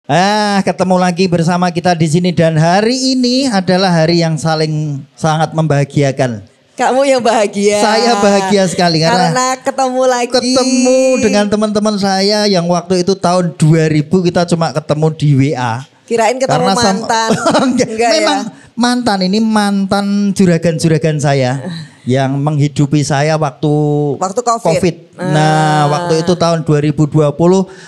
Ketemu lagi bersama kita di sini dan hari ini adalah hari yang sangat membahagiakan. Kamu yang bahagia. Saya bahagia sekali karena ketemu lagi. Ketemu dengan teman-teman saya yang waktu itu tahun 2000 kita cuma ketemu di WA. Kirain ketemu karena mantan. Enggak, memang ya? mantan juragan-juragan saya yang menghidupi saya waktu COVID. Nah, waktu itu tahun 2020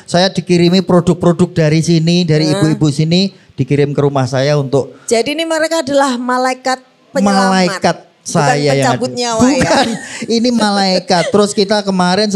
saya dikirimi produk-produk dari sini, dari ibu-ibu sini dikirim ke rumah saya untuk. Jadi ini mereka adalah malaikat penyelamat. Malaikat saya bukan pencabut nyawa. Bukan, ya. Ini malaikat. Terus kita kemarin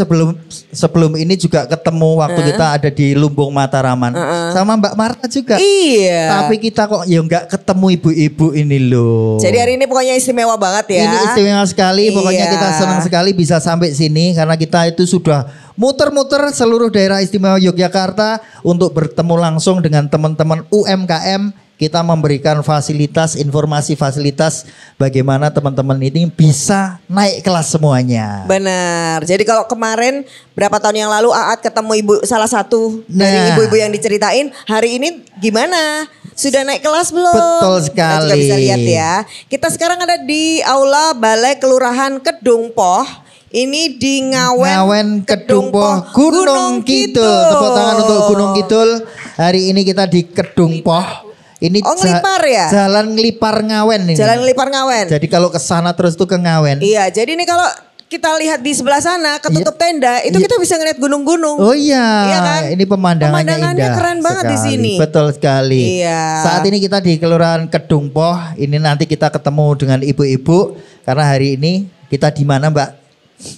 sebelum ini juga ketemu waktu kita ada di Lumbung Mataraman sama Mbak Marta juga. Iya. Tapi kita kok ya nggak ketemu ibu-ibu ini loh. Jadi hari ini pokoknya istimewa banget ya. Ini istimewa sekali. Pokoknya kita senang sekali bisa sampai sini karena kita itu sudah muter-muter seluruh daerah istimewa Yogyakarta untuk bertemu langsung dengan teman-teman UMKM. Kita memberikan fasilitas, informasi fasilitas bagaimana teman-teman ini bisa naik kelas semuanya. Benar. Jadi kalau kemarin berapa tahun yang lalu Aat ketemu salah satu dari ibu-ibu yang diceritain, hari ini gimana? Sudah naik kelas belum? Betul sekali. Kita bisa lihat ya. Kita sekarang ada di Aula Balai Kelurahan Kedung Poh. Ini di Ngawen Kedung Poh, Gunung Kidul. Tepuk tangan untuk Gunung Kidul. Hari ini kita di Kedung Poh. Ini ngelipar ya? Jalan ngelipar Ngawen ini. Jalan ngelipar Ngawen. Jadi kalau ke sana terus tuh ke Ngawen. Iya, jadi ini kalau kita lihat di sebelah sana ketutup tenda, itu kita bisa ngeliat gunung-gunung. Oh iya, kan? Ini pemandangannya indah keren banget sekali. Di sini. Betul sekali. Iya. Saat ini kita di Kelurahan Kedung Poh. Ini nanti kita ketemu dengan ibu-ibu karena hari ini kita di mana, Mbak?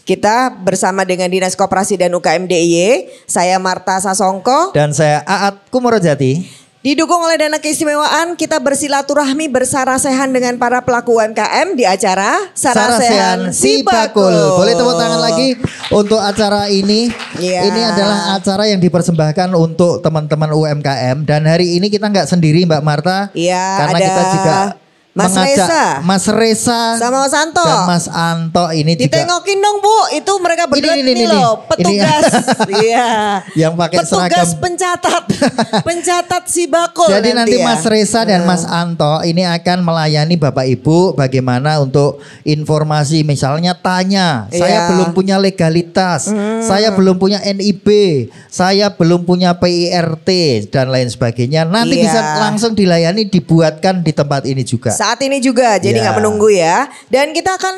Kita bersama dengan Dinas Koperasi dan UKM DIY. Saya Marta Sasongko dan saya Aat Kumorojati. Didukung oleh dana keistimewaan, kita bersilaturahmi bersarasehan dengan para pelaku UMKM di acara Sarasehan Sibakul. Boleh tepuk tangan lagi untuk acara ini. Yeah. Ini adalah acara yang dipersembahkan untuk teman-teman UMKM. Dan hari ini kita nggak sendiri Mbak Marta. Iya, karena ada kita juga Mas Reza. Mas Reza sama Mas Anto. Dan Mas Anto ini ditengokin juga. dong Bu, itu mereka berdua ini loh, petugas. Iya. Yang pakai seragam. Pencatat Sibakul. Jadi nanti ya. Mas Reza dan Mas Anto ini akan melayani Bapak Ibu bagaimana untuk informasi misalnya tanya, saya belum punya legalitas, saya belum punya NIB, saya belum punya PIRT dan lain sebagainya. Nanti bisa langsung dilayani, dibuatkan di tempat ini juga. Saat ini juga, jadi nggak menunggu ya. Dan kita akan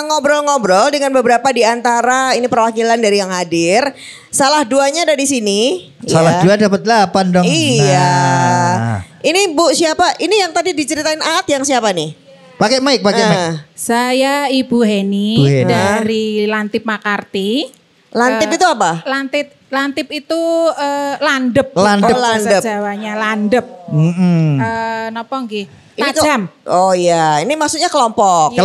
ngobrol-ngobrol dengan beberapa di antara ini perwakilan dari yang hadir. Salah duanya ada di sini. Salah dua dapat 8 dong. Iya. Nah. Ini Bu siapa? Ini yang tadi diceritain Aat yang siapa nih? Pakai mic. Saya Ibu Heni dari Lantip Makarti. Lantip itu apa? Lantip itu landep. Landep. Jawanya landep. Napa nggih? Tajam. Ini maksudnya kelompok.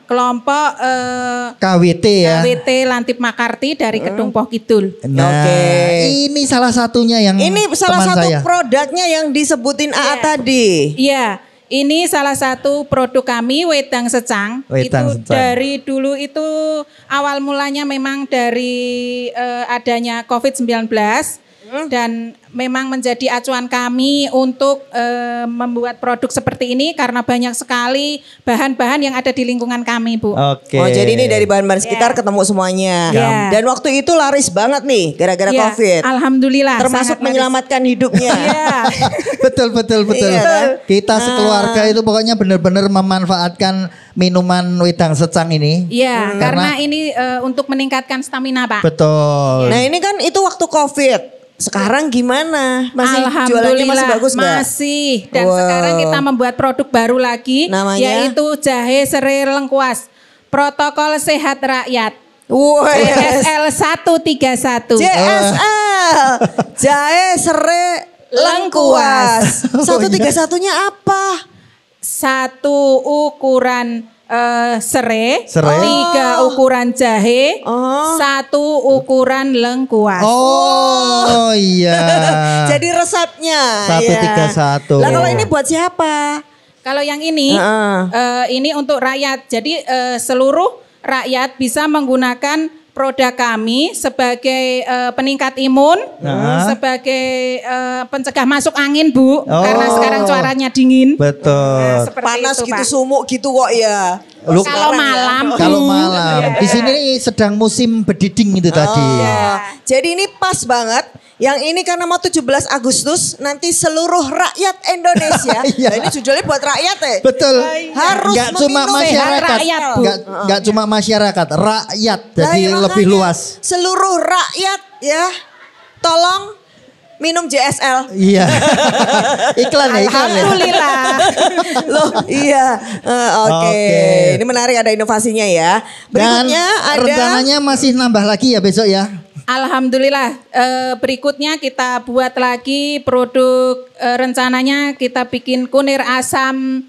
Kelompok KWT ya. KWT Lantip Makarti dari Kedung Poh Kidul. Nah, ini salah satunya yang ini salah satu produknya yang disebutin Aat tadi. Iya. Ini salah satu produk kami, wedang secang. Dari dulu itu awal mulanya memang dari adanya COVID-19 dan memang menjadi acuan kami untuk membuat produk seperti ini karena banyak sekali bahan-bahan yang ada di lingkungan kami, Bu. Oke. Oh, jadi ini dari bahan-bahan sekitar ketemu semuanya. Dan waktu itu laris banget nih gara-gara COVID. Alhamdulillah. Termasuk menyelamatkan hidupnya. Betul. Iya, Kita sekeluarga itu pokoknya benar-benar memanfaatkan minuman wedang secang ini. Iya, karena ini untuk meningkatkan stamina, Pak. Betul. Nah, ini kan itu waktu COVID. Sekarang gimana? Masih jualannya masih bagus nggak? Masih. Dan sekarang kita membuat produk baru lagi. Namanya? Yaitu jahe serai lengkuas. Protokol Sehat Rakyat. JSL 131. JSL. Jahe serai lengkuas. 131-nya apa? Satu ukuran serai, 3 ukuran jahe, 1 ukuran lengkuas. Oh iya. Jadi resepnya 131. Lah kalau ini buat siapa? Kalau yang ini ini untuk rakyat. Jadi seluruh rakyat bisa menggunakan produk kami sebagai peningkat imun, sebagai pencegah masuk angin, Bu, karena sekarang cuacanya dingin. Betul. Panas itu, gitu, Pak. sumuk gitu kok ya. Kalau malam. Kalau malam. Di sini sedang musim bediding itu tadi. Jadi ini pas banget. Yang ini karena mau 17 Agustus nanti seluruh rakyat Indonesia. Iya. Nah, ini judulnya buat rakyat ya. Betul. Harus Nggak cuma meminum masyarakat. rakyat, Bu. Nggak cuma masyarakat, rakyat. Jadi Nah, lebih makanya luas. Seluruh rakyat ya. Tolong minum JSL. Iya. Iklan ya, iklan ya. Alhamdulillah. Loh, iya. Oke. Ini menarik, ada inovasinya ya. Berikutnya Dan ada rencananya masih nambah lagi ya besok ya. Alhamdulillah, berikutnya kita buat lagi produk, rencananya kita bikin kunir asam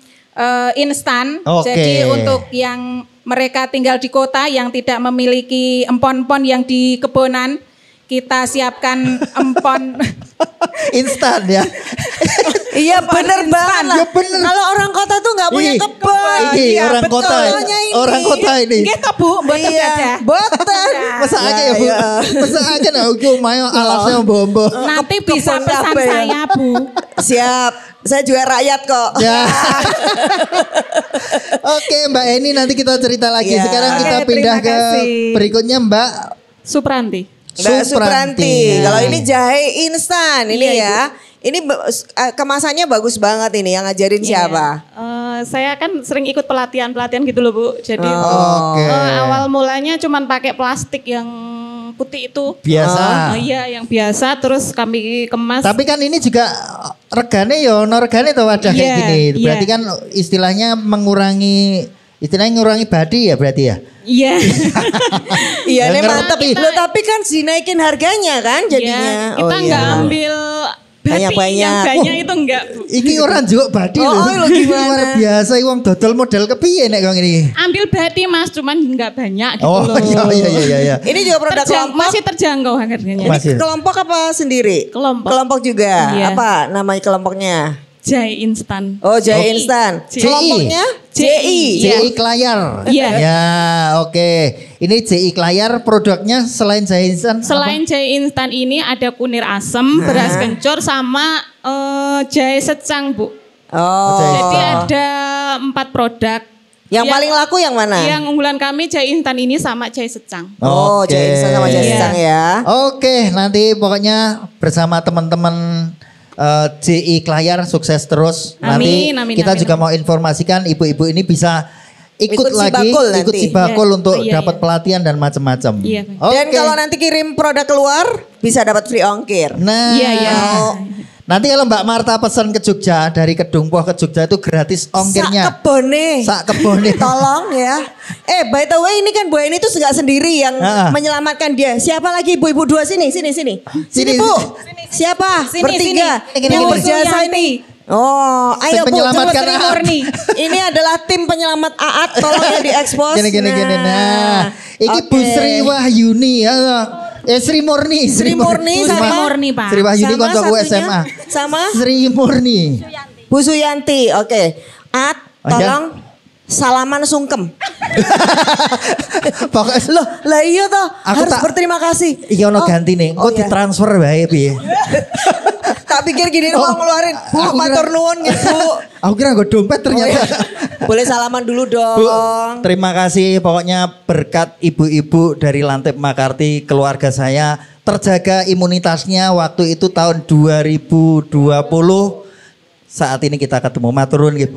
instan. Oke. Jadi untuk yang mereka tinggal di kota yang tidak memiliki empon-empon yang di kebonan, kita siapkan empon. Instan ya. Iya bener banget lah. Ya bener. Kalau orang kota tuh nggak punya Ih, kebun. iya, orang betul. kota. Makanya ini. Orang kota ini. Gitu, Bu, mboten Iya, ada. boten. Masa aja ya Bu. Iya. Masa aja nah aku mayo alasnya bombo. Nanti bisa kebun pesan apa ya? saya, Bu. Siap. Saya juga rakyat kok. Ya. Oke Mbak Eni, nanti kita cerita lagi. Ya. Sekarang kita Oke, pindah terima ke kasih. berikutnya Mbak Supranti. Mbak Supranti. Kalau ini jahe instan ini Iya, ya. Ini kemasannya bagus banget ini. Yang ngajarin siapa? Saya kan sering ikut pelatihan-pelatihan gitu loh Bu. Jadi Oke. awal mulanya cuman pakai plastik yang putih itu. Biasa. Iya yang biasa terus kami kemas. Tapi kan ini juga regane ya ono regane tuh wadah kayak Iya, gini. Berarti iya. kan istilahnya istilahnya ngurangi badi ya berarti ya. Iya. Iya, Ya, memang ngerti. tapi kan dinaikin harganya kan jadinya. Iya, kita nggak ambil Banyak-banyak. yang banyak itu enggak Bu. Iki orang juga badi Oh, loh. lo gimana? Luar biasa wong dodol model kepiye nek kok ini. Ambil bati Mas cuman nggak banyak gitu Oh loh. iya. Ini juga produk kelompok. Masih terjangkau harganya. Masih. Kelompok apa sendiri? Kelompok. Kelompok juga. Iya. Apa namanya kelompoknya? Jahe instan. Oh, jahe instan. JI. Kelompoknya JI. JI Klayar. Iya. Ya, oke. Ini JI Klayar produknya selain jahe instan. Selain jahe instan ini ada kunir asem, beras kencur sama jahe secang Bu. Oh. Jadi ada 4 produk. Yang paling laku yang mana? Yang unggulan kami jahe instan ini sama jahe secang. Oh, Oke. jahe instan sama jahe Iya. secang ya. Oke, nanti pokoknya bersama teman-teman JI Klayar sukses terus. Nanti Amin, amin, kita amin, juga amin. mau informasikan ibu-ibu ini bisa ikut Ikut lagi, Sibakul ikut nanti. Sibakul Iya. untuk Iya, dapat iya. pelatihan dan macam-macam. Iya. Dan kalau nanti kirim produk keluar bisa dapat free ongkir. Nah, Iya, iya. nanti kalau Mbak Marta pesan ke Jogja dari Kedungpoh ke Jogja itu gratis ongkirnya. Sak kebone. Sak kebone. Tolong ya. By the way ini kan Bu Eni tuh nggak sendiri yang menyelamatkan dia. Siapa lagi ibu-ibu dua sini. Sini Bu. Siapa? Sini, Bertiga. sini. Yang Ini berjasa Suyanti. ini. Oh, ayo Bu, penyelamatkan coba Sri Aat. Murni. Ini adalah tim penyelamat Aat, tolong ya diekspos. Gini. Nah, iki Bu oke. Sri Wahyuni ya. Sri Murni. Sri Murni Sri sama Murni, Pak. Sri Wahyuni Sama koncoku satunya? SMA. Sama? Sri Murni. Bu Suyanti. Oke. Aat, Oh, ya? tolong salaman sungkem. Pokoknya Loh, lah iya toh. Aku Harus tak- berterima kasih. iki ono ganti nih. Engko iya. ditransfer wae piye. Tak pikir gini Oh, mau ngeluarin. Bu, aku kira- matur nuwun gitu. Aku kira gue dompet ternyata. Boleh salaman dulu dong. Bu, terima kasih. Pokoknya berkat ibu-ibu dari Lantip Makarti, keluarga saya terjaga imunitasnya waktu itu tahun 2020. Saat ini kita ketemu. Maturun gitu.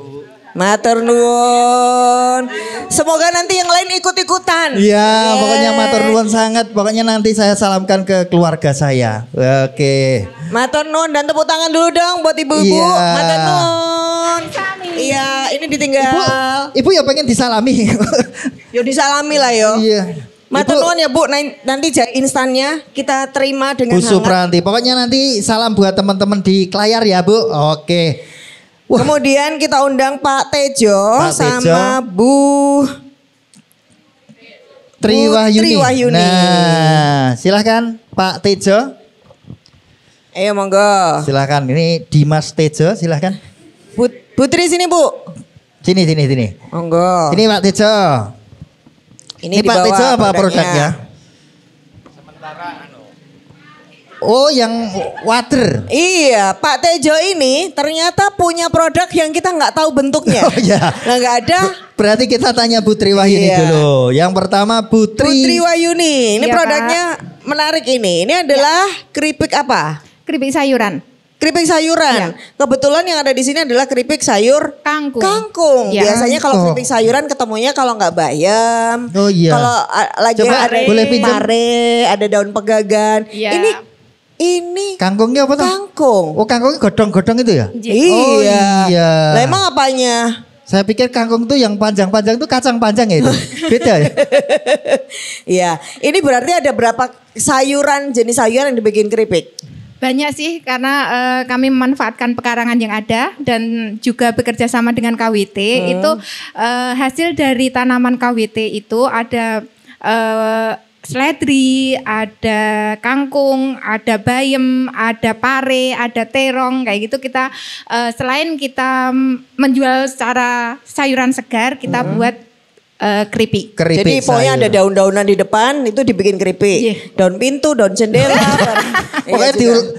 Matur nuwun. Semoga nanti yang lain ikut-ikutan. Iya, pokoknya matur nuwun sangat. Pokoknya nanti saya salamkan ke keluarga saya. Oke. Matur nuwun dan tepuk tangan dulu dong buat ibu-ibu. Iya. Matur nuwun. Iya, ini ditinggal. Ibu ya pengen disalami. Yo disalami lah yo. Iya. Matur Ibu- nuwun ya Bu, nanti jahe instannya kita terima dengan Bu hangat. Supranti. Pokoknya nanti salam buat teman-teman di Klayar ya Bu. Oke. Wah. Kemudian kita undang Pak Tejo Pak Tejo. sama Bu Triwahyuni. Triwahyuni. Nah, silahkan Pak Tejo. Ayo monggo. Silahkan. Ini Dimas Tejo, silahkan. Putri sini Bu. Sini. Monggo. Ini Pak Tejo. Ini Ini Pak dibawa Tejo apa produknya? Oh, yang water. Iya, Pak Tejo ini ternyata punya produk yang kita nggak tahu bentuknya. Oh iya. Nah, nggak ada. Berarti kita tanya Putri Wahyuni dulu. Yang pertama Putri Wahyuni. Ini Iya, produknya menarik ini. Ini adalah keripik apa? Keripik sayuran. Keripik sayuran. Kebetulan yang ada di sini adalah keripik sayur Kangkung. kangkung. Ya. Biasanya kalau keripik sayuran ketemunya kalau nggak bayam. Oh iya. Kalau lagi Coba, ada boleh pinjam? pare, ada daun pegagan. Iya. Ini kangkungnya apa tuh? kangkung. Oh, kangkungnya godong-godong itu ya? Iya. Oh iya. Lah emang apanya? Saya pikir kangkung tuh yang panjang-panjang tuh kacang panjang ya itu. Beda ya? Iya. Ini berarti ada berapa jenis sayuran yang dibikin keripik? Banyak sih karena kami memanfaatkan pekarangan yang ada dan juga bekerja sama dengan KWT. Itu hasil dari tanaman KWT itu ada seledri, ada kangkung, ada bayam, ada pare, ada terong, kayak gitu. Kita selain kita menjual secara sayuran segar, kita buat keripik. Jadi pokoknya ada daun-daunan di depan itu dibikin keripik. Iya. Daun pintu, daun jendela. Pokoknya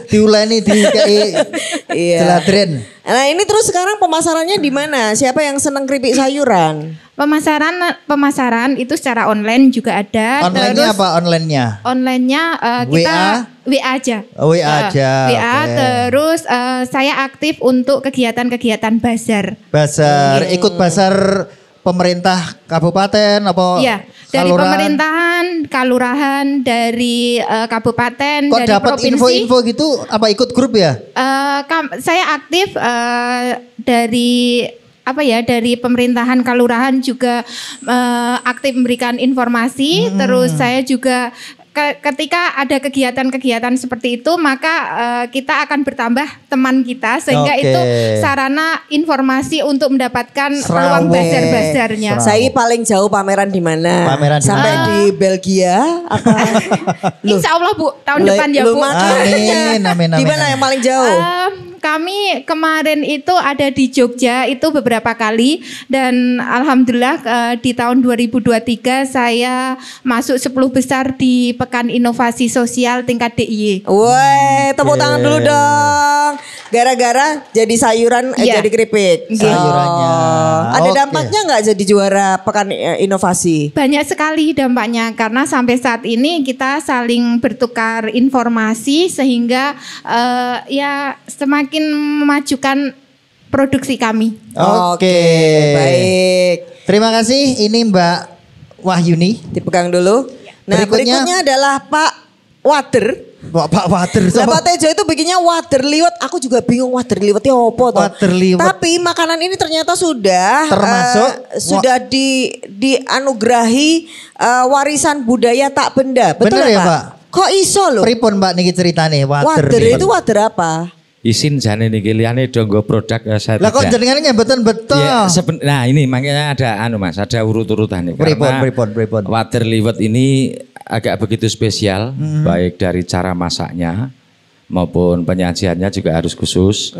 diuleni di kayak jeladren. Nah ini terus sekarang pemasarannya di mana? Siapa yang seneng keripik sayuran? Pemasaran itu secara online juga ada. Online-nya apa online-nya? Online-nya kita WA aja. Oh, WA aja. WA oke. terus saya aktif untuk kegiatan-kegiatan bazar. Bazar, ikut bazar pemerintah kabupaten apa? Iya, dari kalurahan? pemerintahan, kalurahan, dari kabupaten, Kok dari dapat provinsi. info-info gitu apa ikut grup ya? Saya aktif dari dari pemerintahan kalurahan juga aktif memberikan informasi. Terus saya juga ketika ada kegiatan-kegiatan seperti itu maka kita akan bertambah teman kita sehingga Oke. itu sarana informasi untuk mendapatkan peluang bazar-bazarnya. Saya paling jauh pameran di mana? Pameran di sampai mana? di Belgia apa? Insya Allah Bu, tahun depan ya Bu. Amin, amin, Di amin, mana amin. yang paling jauh? Kami kemarin itu ada di Jogja itu beberapa kali dan alhamdulillah di tahun 2023 saya masuk 10 besar di Pekan Inovasi Sosial tingkat DIY. Woi, tepuk tangan dulu dong. Gara-gara jadi sayuran, Iya. jadi keripik. Sayurannya. Ada Oke. dampaknya nggak jadi juara Pekan Inovasi? Banyak sekali dampaknya karena sampai saat ini kita saling bertukar informasi sehingga ya semakin memajukan produksi kami. Oke. Baik. Terima kasih. Ini Mbak Wahyuni. Dipegang dulu. Nah berikutnya adalah Pak Water. Pak Water. Nah, Pak Tejo itu bikinnya water liwet. Aku juga bingung water liwetnya apa toh. Water liwet. Tapi makanan ini ternyata sudah Termasuk sudah dianugerahi warisan budaya tak benda. Betul Bener ya, Pak? Pak? Kok iso loh? Pripun Mbak niki ceritane water. Water liwet. itu water apa? Isin jane niki liyane do nggo produk saya Lah kok tidak. jenengan nyebutan betul. Ya, nah ini makanya ada Mas, ada urut-urutan nih. Pripun. Water liwet ini agak begitu spesial, baik dari cara masaknya maupun penyajiannya juga harus khusus.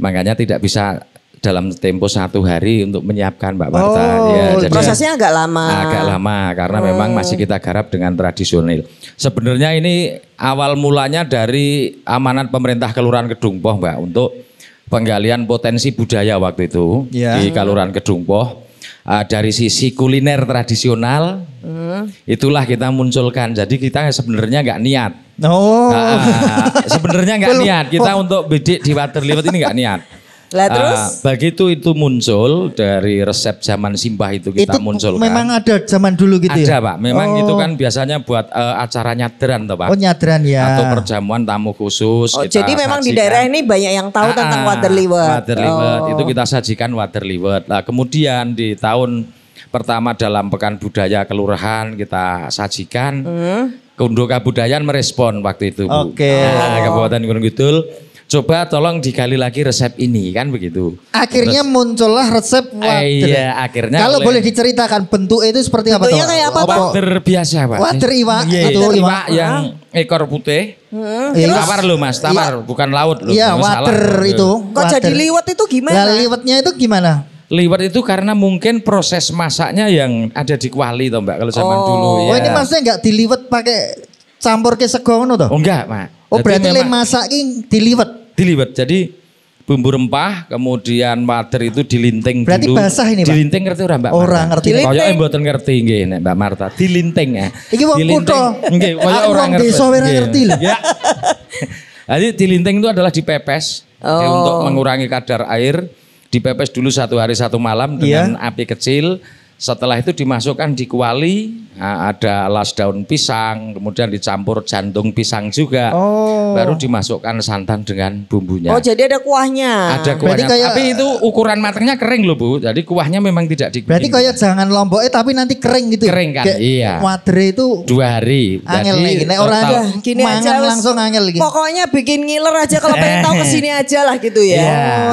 Makanya tidak bisa dalam tempo 1 hari untuk menyiapkan Mbak Marta. Oh, Prosesnya agak lama. Agak lama karena memang masih kita garap dengan tradisional. Sebenarnya ini awal mulanya dari amanat pemerintah Kelurahan Kedungpoh Mbak untuk penggalian potensi budaya waktu itu Ya. di Kelurahan Kedungpoh. Dari sisi kuliner tradisional itulah kita munculkan. Jadi kita sebenarnya nggak niat. Oh. Sebenarnya nggak niat kita untuk bidik di water liwet ini nggak niat. Lah terus? Begitu itu muncul dari resep zaman Simbah itu kita munculkan. Memang ada zaman dulu gitu Ada ya? Pak, memang itu kan biasanya buat acara nyadran toh Pak. Oh nyadran ya. Atau perjamuan tamu khusus. Oh, kita jadi memang di sajikan. daerah ini banyak yang tahu tentang water liwet. Water liwet, itu kita sajikan water liwet. Nah, kemudian di tahun pertama dalam Pekan Budaya Kelurahan kita sajikan. Kunduk Kabudayaan merespon waktu itu Bu. Oke. Nah, Kabupaten Gunung Kidul. Coba tolong digali lagi resep ini kan begitu. Akhirnya muncullah resep water. Iya, akhirnya Kalau oleh- boleh diceritakan bentuk itu seperti apa? Bentuknya Pak? kayak apa, Pak? Water biasa Pak. Water iwa. Iya, Itu itu iwa. iwak yang ekor putih. Iya. Tawar loh Mas, tawar bukan laut loh. Iya, Jangan water salah. itu. Kok jadi liwet itu gimana? Lah liwetnya itu gimana? Liwet itu karena mungkin proses masaknya yang ada di kuali toh Mbak kalau zaman dulu ya. Oh ini maksudnya nggak diliwet pakai campur ke sego ngono toh? Oh enggak Pak. Oh, berarti le masak ki diliwet. Diliwet. Jadi bumbu rempah, kemudian wader itu dilinting berarti dulu. Berarti basah ini, Pak? Dilinting ngerti ora Mbak? Ora ngerti. Koyoke mboten ngerti nggih nek Mbak Marta. Dilinting ya. Iki wong kutho. Nggih, koyo ora ngerti. Desa ora ngerti lho. Ya. Jadi dilinting itu adalah dipepes untuk mengurangi kadar air. Dipepes dulu 1 hari 1 malam dengan api kecil. Setelah itu dimasukkan di kuali, ada las daun pisang, kemudian dicampur jantung pisang juga. Baru dimasukkan santan dengan bumbunya. Oh, jadi ada kuahnya. Ada kuahnya. Tapi itu ukuran matangnya kering loh Bu. Jadi kuahnya memang tidak digulung. Berarti kayak jangan lomboknya tapi nanti kering gitu. Kering kan, iya. Wadre itu 2 hari. Angel nih, nek orang gini aja langsung angel gitu. Pokoknya bikin ngiler aja kalau pengen tahu kesini aja lah gitu ya.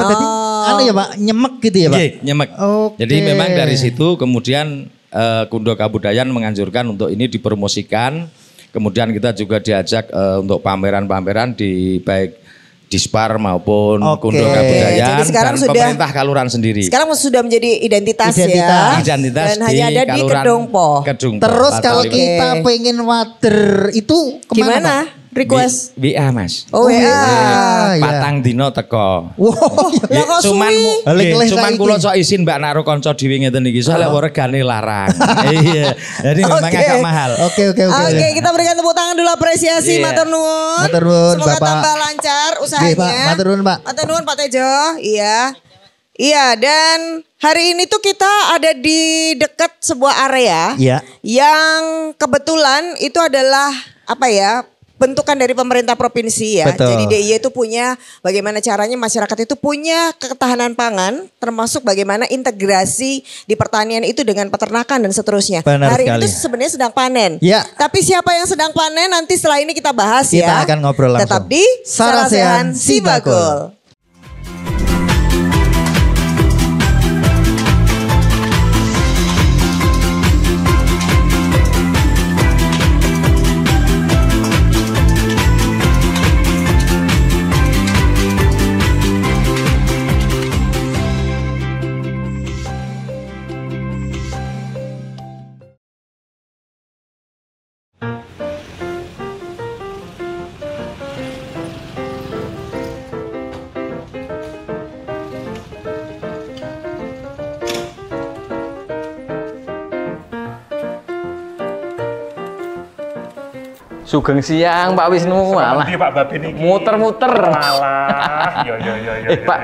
Jadi anu ya Pak, nyemek gitu ya Pak. Nyemek. Jadi memang dari situ kemudian Kundo Kabudayan menganjurkan untuk ini dipromosikan. Kemudian kita juga diajak untuk pameran-pameran di baik Dispar maupun Kundo Kabudayan dan pemerintah Kaluran sendiri. Sekarang sudah menjadi identitas ya. Identitas dan hanya ada di Kedungpo. Terus kalau kita pengen wader itu kemana Pak? Request WA Mas. Oh WA. Patang dino teko. Wow. Cuman kula sok izin Mbak naruh kanca dhewe ngeten iki soalnya regane larang. Iya. Jadi memang agak mahal. Oke, kita berikan tepuk tangan dulu apresiasi matur nuwun. Matur nuwun Bapak. Semoga tambah lancar usahanya. Matur nuwun Pak. Matur nuwun Pak Tejo. Iya. Iya, dan hari ini tuh kita ada di dekat sebuah area yang kebetulan itu adalah apa ya? Bentukan dari pemerintah provinsi ya. Betul. Jadi DIY itu punya bagaimana caranya masyarakat itu punya ketahanan pangan, termasuk bagaimana integrasi di pertanian itu dengan peternakan dan seterusnya. Benar Hari sekali. ini sebenarnya sedang panen. Ya. Tapi siapa yang sedang panen nanti setelah ini kita bahas ya. Kita akan ngobrol langsung. Tetap di Sarasehan Sibakul. Sugeng siang Pak Wisnu, malah Pak Babin iki. Muter-muter. Malah, yo. Pak,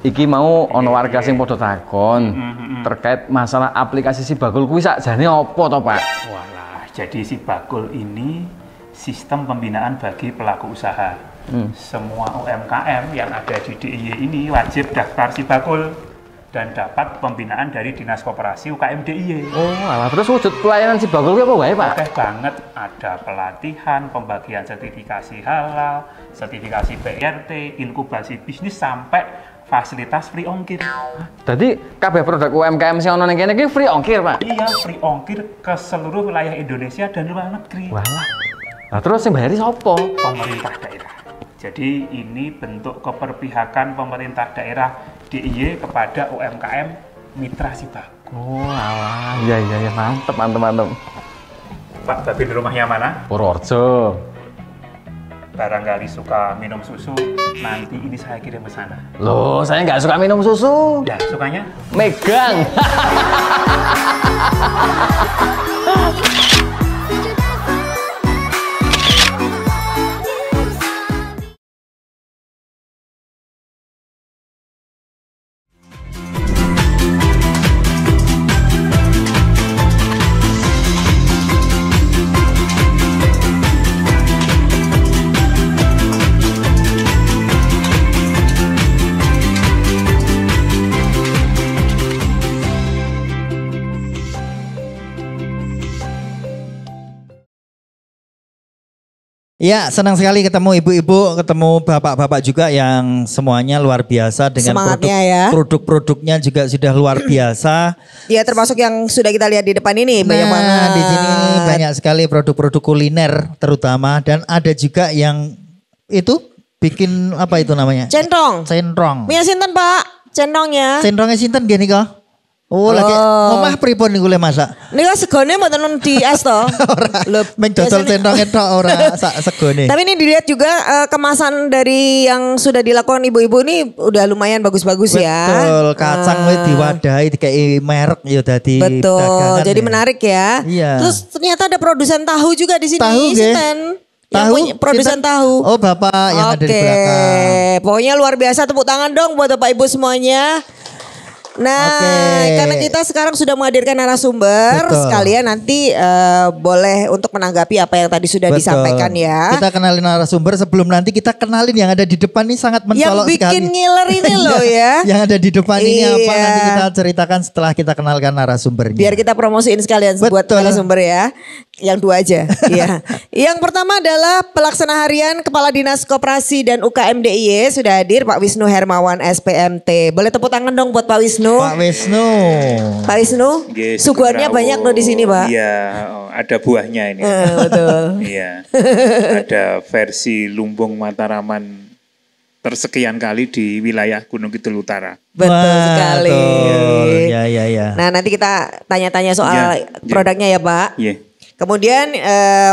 iki mau ono warga sing padha takon terkait masalah aplikasi Sibakul kuwi sakjane apa to, Pak? Walah, jadi Sibakul ini sistem pembinaan bagi pelaku usaha. Semua UMKM yang ada di DIY ini wajib daftar Sibakul dan dapat pembinaan dari Dinas Koperasi UKM DIY. Oh, alah, terus wujud pelayanan Sibakul ki apa wae, Pak? Oke banget, ada pelatihan, pembagian sertifikasi halal, sertifikasi BRT, inkubasi bisnis sampai fasilitas free ongkir. Jadi kabeh produk UMKM sing ono ning kene iki free ongkir, Pak? Iya, free ongkir ke seluruh wilayah Indonesia dan luar negeri. Walah. Nah, terus sing bayari sapa? Pemerintah daerah. Jadi ini bentuk keperpihakan pemerintah daerah DIY kepada UMKM mitra Sibakul. Oh, alah. Iya, mantep. Pak Babin rumahnya mana? Purworejo. Barangkali suka minum susu, nanti ini saya kirim ke sana. Loh, saya nggak suka minum susu. Ya, sukanya? Megang. Ya, senang sekali ketemu ibu-ibu, ketemu bapak-bapak juga yang semuanya luar biasa dengan produk-produknya juga sudah luar biasa. Ya, termasuk yang sudah kita lihat di depan ini banyak banget. Di sini banyak sekali produk-produk kuliner terutama dan ada juga yang itu bikin apa itu namanya? Centong. Centong. Punya sinten, Pak? Centongnya. Centongnya sinten gini kok? Oh, lagi ngomah pripun niku le masak? Niku segone mboten di es to. Ora. Meng dodol centonge tok ora segone. Tapi ini dilihat juga kemasan dari yang sudah dilakukan ibu-ibu ini udah lumayan bagus-bagus ya. Betul, kacang diwadahi dikai merek ya dadi dagangan. Betul. Jadi menarik ya. Iya. Terus ternyata ada produsen tahu juga di sini. Tahu nggih. Tahu, produsen tahu. Oh, Bapak yang ada di belakang. Pokoknya luar biasa, tepuk tangan dong buat Bapak Ibu semuanya. Nah, karena kita sekarang sudah menghadirkan narasumber, sekalian nanti boleh untuk menanggapi apa yang tadi sudah disampaikan ya. Kita kenalin narasumber sebelum nanti kita kenalin yang ada di depan ini sangat mencolok sekali. Yang bikin ngiler ini loh ya. Yang ada di depan ini apa nanti kita ceritakan setelah kita kenalkan narasumbernya. Biar kita promosiin sekalian buat narasumber ya. Yang dua aja. Ya. Yang pertama adalah pelaksana harian Kepala Dinas Koperasi dan UKM DIY sudah hadir Pak Wisnu Hermawan SPMT. Boleh tepuk tangan dong buat Pak Wisnu. Pak Wisnu. Pak Wisnu. Suguhannya banyak loh di sini, Pak. Iya, ada buahnya ini. Betul. Iya. Ada versi Lumbung Mataraman tersekian kali di wilayah Gunung Kidul Utara. Betul sekali. Ya. Nah, nanti kita tanya-tanya soal produknya ya, Pak. Iya. Kemudian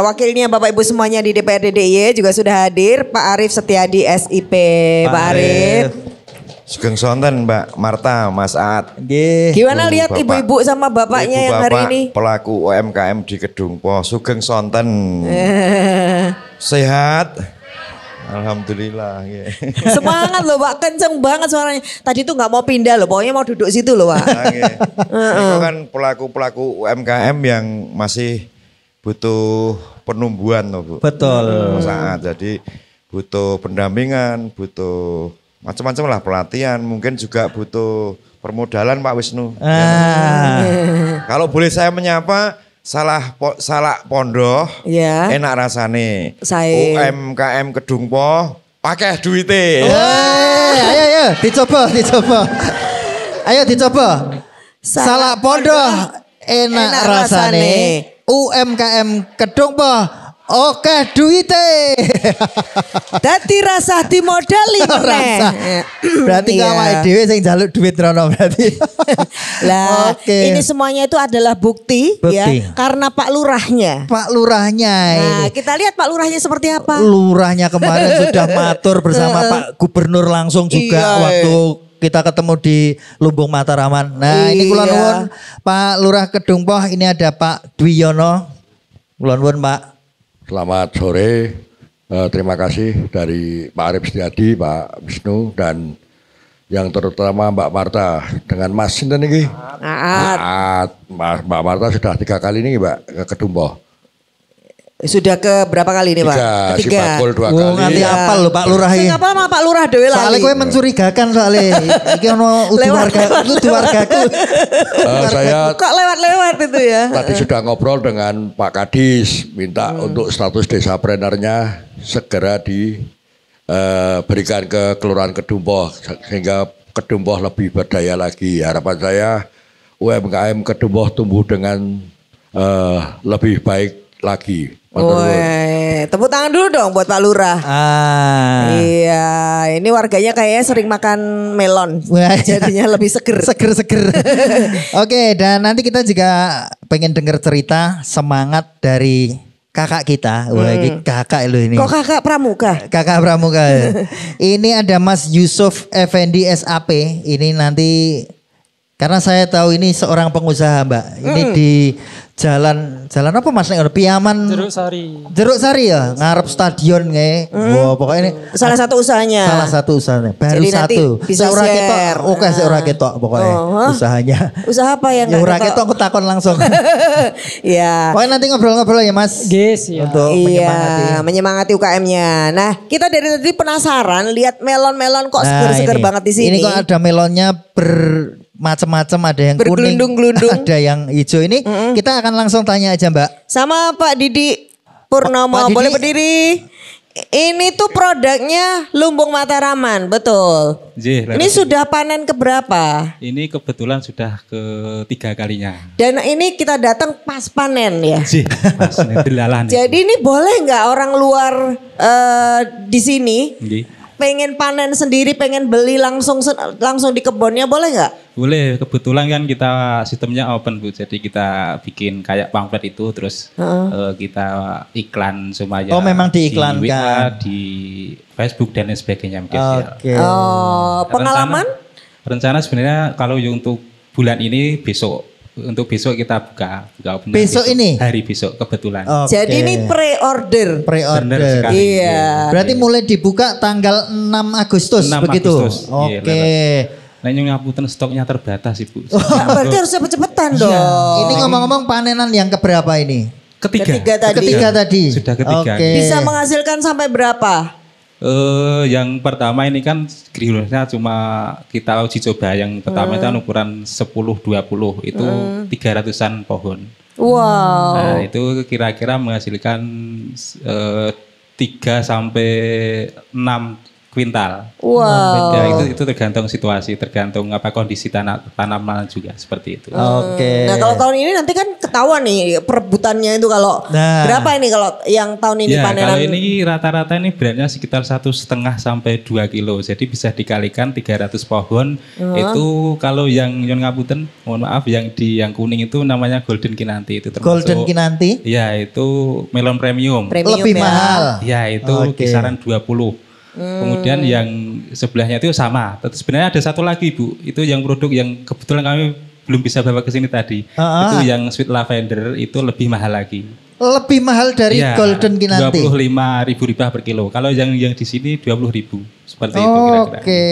wakilnya Bapak Ibu semuanya di DPRD DIY juga sudah hadir, Pak Arief Setiadi SIP. Pak Arief. Sugeng sonten Mbak Marta, Mas Aat. Gimana lihat ibu-ibu sama bapaknya yang hari ini? Pelaku UMKM di Kedungpo, sugeng sonten. Sehat. Alhamdulillah. Semangat loh Pak, kenceng banget suaranya. Tadi tuh nggak mau pindah loh, pokoknya mau duduk situ loh Pak. Itu kan pelaku UMKM yang masih butuh penumbuhan loh Bu. Betul. Saat jadi butuh pendampingan, butuh macam-macam lah pelatihan, mungkin juga butuh permodalan Pak Wisnu. Kalau boleh saya menyapa Salak Pondoh, enak rasane. UMKM Kedungpo, pakai duite. Ayo, dicoba. Ayo dicoba. Salak Pondoh, enak rasane. UMKM Kedungpo, oke duite. Dadi rasah dimodali meneh. Berarti awake dhewe sing njaluk duit rono berarti. Lah, ini semuanya itu adalah bukti ya karena Pak Lurahnya. Nah, kita lihat Pak Lurahnya seperti apa. Lurahnya kemarin sudah matur bersama Pak Gubernur langsung juga waktu kita ketemu di Lumbung Mataraman. Nah, ini kula nuwun Pak Lurah Kedungpo, ini ada Pak Dwiyono. Kula nuwun Pak. Selamat sore, terima kasih dari Pak Arief Setiadi, Pak Wisnu, dan yang terutama Mbak Marta dengan Mas Sinten ini. Mbak Marta sudah 3 kali ini Mbak ke Kedungpo. Sudah ke berapa kali ini Pak? Ketiga. Si Bakul 2 kali. Nanti apal loh Pak Lurah ini. Apa sama Pak Lurah dewe lali. Soalnya gue mencurigakan soalnya. Iki ono wargaku. Saya kok lewat-lewat itu ya. Tadi sudah ngobrol dengan Pak Kadis, minta untuk status desa prenernya segera diberikan ke Kelurahan Kedungpo sehingga Kedungpo lebih berdaya lagi. Harapan saya UMKM Kedungpo tumbuh dengan lebih baik lagi. Tepuk tangan dulu dong buat Pak Lurah. Iya, ini warganya kayaknya sering makan melon. Jadinya lebih seger. Seger. Oke, dan nanti kita juga pengen dengar cerita semangat dari kakak kita. Wah, ini kakak lo ini. Kok kakak pramuka? Kakak pramuka. Ini ada Mas Yusuf Effendi SAP. Ini nanti karena saya tahu ini seorang pengusaha Mbak. Ini di jalan apa Mas Nek? Piyaman Jeruk Sari ya, ngarep stadion nge. Wah, pokoknya ini salah satu usahanya. Baru jadi satu. Seorang ketok. Oke, seorang ketok pokoknya usahanya. Usaha apa yang ya ora ketok aku takon langsung. Iya. Pokoknya nanti ngobrol-ngobrol ya Mas. Untuk menyemangati UKM-nya. Nah, kita dari tadi penasaran lihat melon-melon kok seger-seger banget di sini. Ini kok ada melonnya macam-macam, ada yang kuning, ada yang hijau. Ini kita akan langsung tanya aja Mbak. Sama Pak Didi Purnomo, boleh berdiri. Ini tuh produknya Lumbung Mataraman, betul. Ini sudah panen keberapa? Ini kebetulan sudah ke-3 kalinya. Dan ini kita datang pas panen ya? Pas panen. Jadi ini boleh nggak orang luar di sini pengen panen sendiri, pengen beli langsung di kebunnya, boleh nggak? Boleh, kebetulan kan kita sistemnya open Bu, jadi kita bikin kayak pamflet itu, terus kita iklan semuanya. Oh memang diiklankan di Facebook dan lain sebagainya. Oke. Pengalaman? Rencana sebenarnya kalau untuk bulan ini untuk besok kita buka open. Besok ini? Hari besok kebetulan. Okay. Jadi ini pre-order. Iya. Berarti mulai dibuka tanggal 6 Agustus 6 begitu? Agustus. Oke. Nah ini ngapunten stoknya terbatas Ibu. Berarti harus cepet-cepetan dong. Ini ngomong-ngomong panenan yang keberapa ini? Ketiga tadi. Sudah ketiga. Bisa menghasilkan sampai berapa? Yang pertama ini kan greenhouse-nya cuma kita uji coba. Yang pertama itu ukuran 10-20 itu 300-an pohon. Wow. Nah itu kira-kira menghasilkan 3 sampai 6 kuintal. Wow. Ya, itu tergantung situasi, tergantung kondisi tanaman juga seperti itu. Oke. Nah kalau tahun ini nanti kan ketahuan nih perebutannya itu kalau berapa ini kalau yang tahun ini panenan? Kalau ini rata-rata ini beratnya sekitar 1,5 sampai 2 kilo. Jadi bisa dikalikan 300 pohon. Itu kalau yang Nyon Ngapunten, mohon maaf yang kuning itu namanya Golden Kinanti itu termasuk. Golden Kinanti? Ya itu melon premium. Lebih mahal. Ya itu kisaran 20. Kemudian yang sebelahnya itu sama. Tapi sebenarnya ada satu lagi Bu, itu yang produk yang kebetulan kami belum bisa bawa ke sini tadi. Itu yang sweet lavender itu lebih mahal lagi. Lebih mahal dari Golden Kinanti. 25.000 per kilo. Kalau yang di sini 20.000. Seperti itu kira-kira. Oke.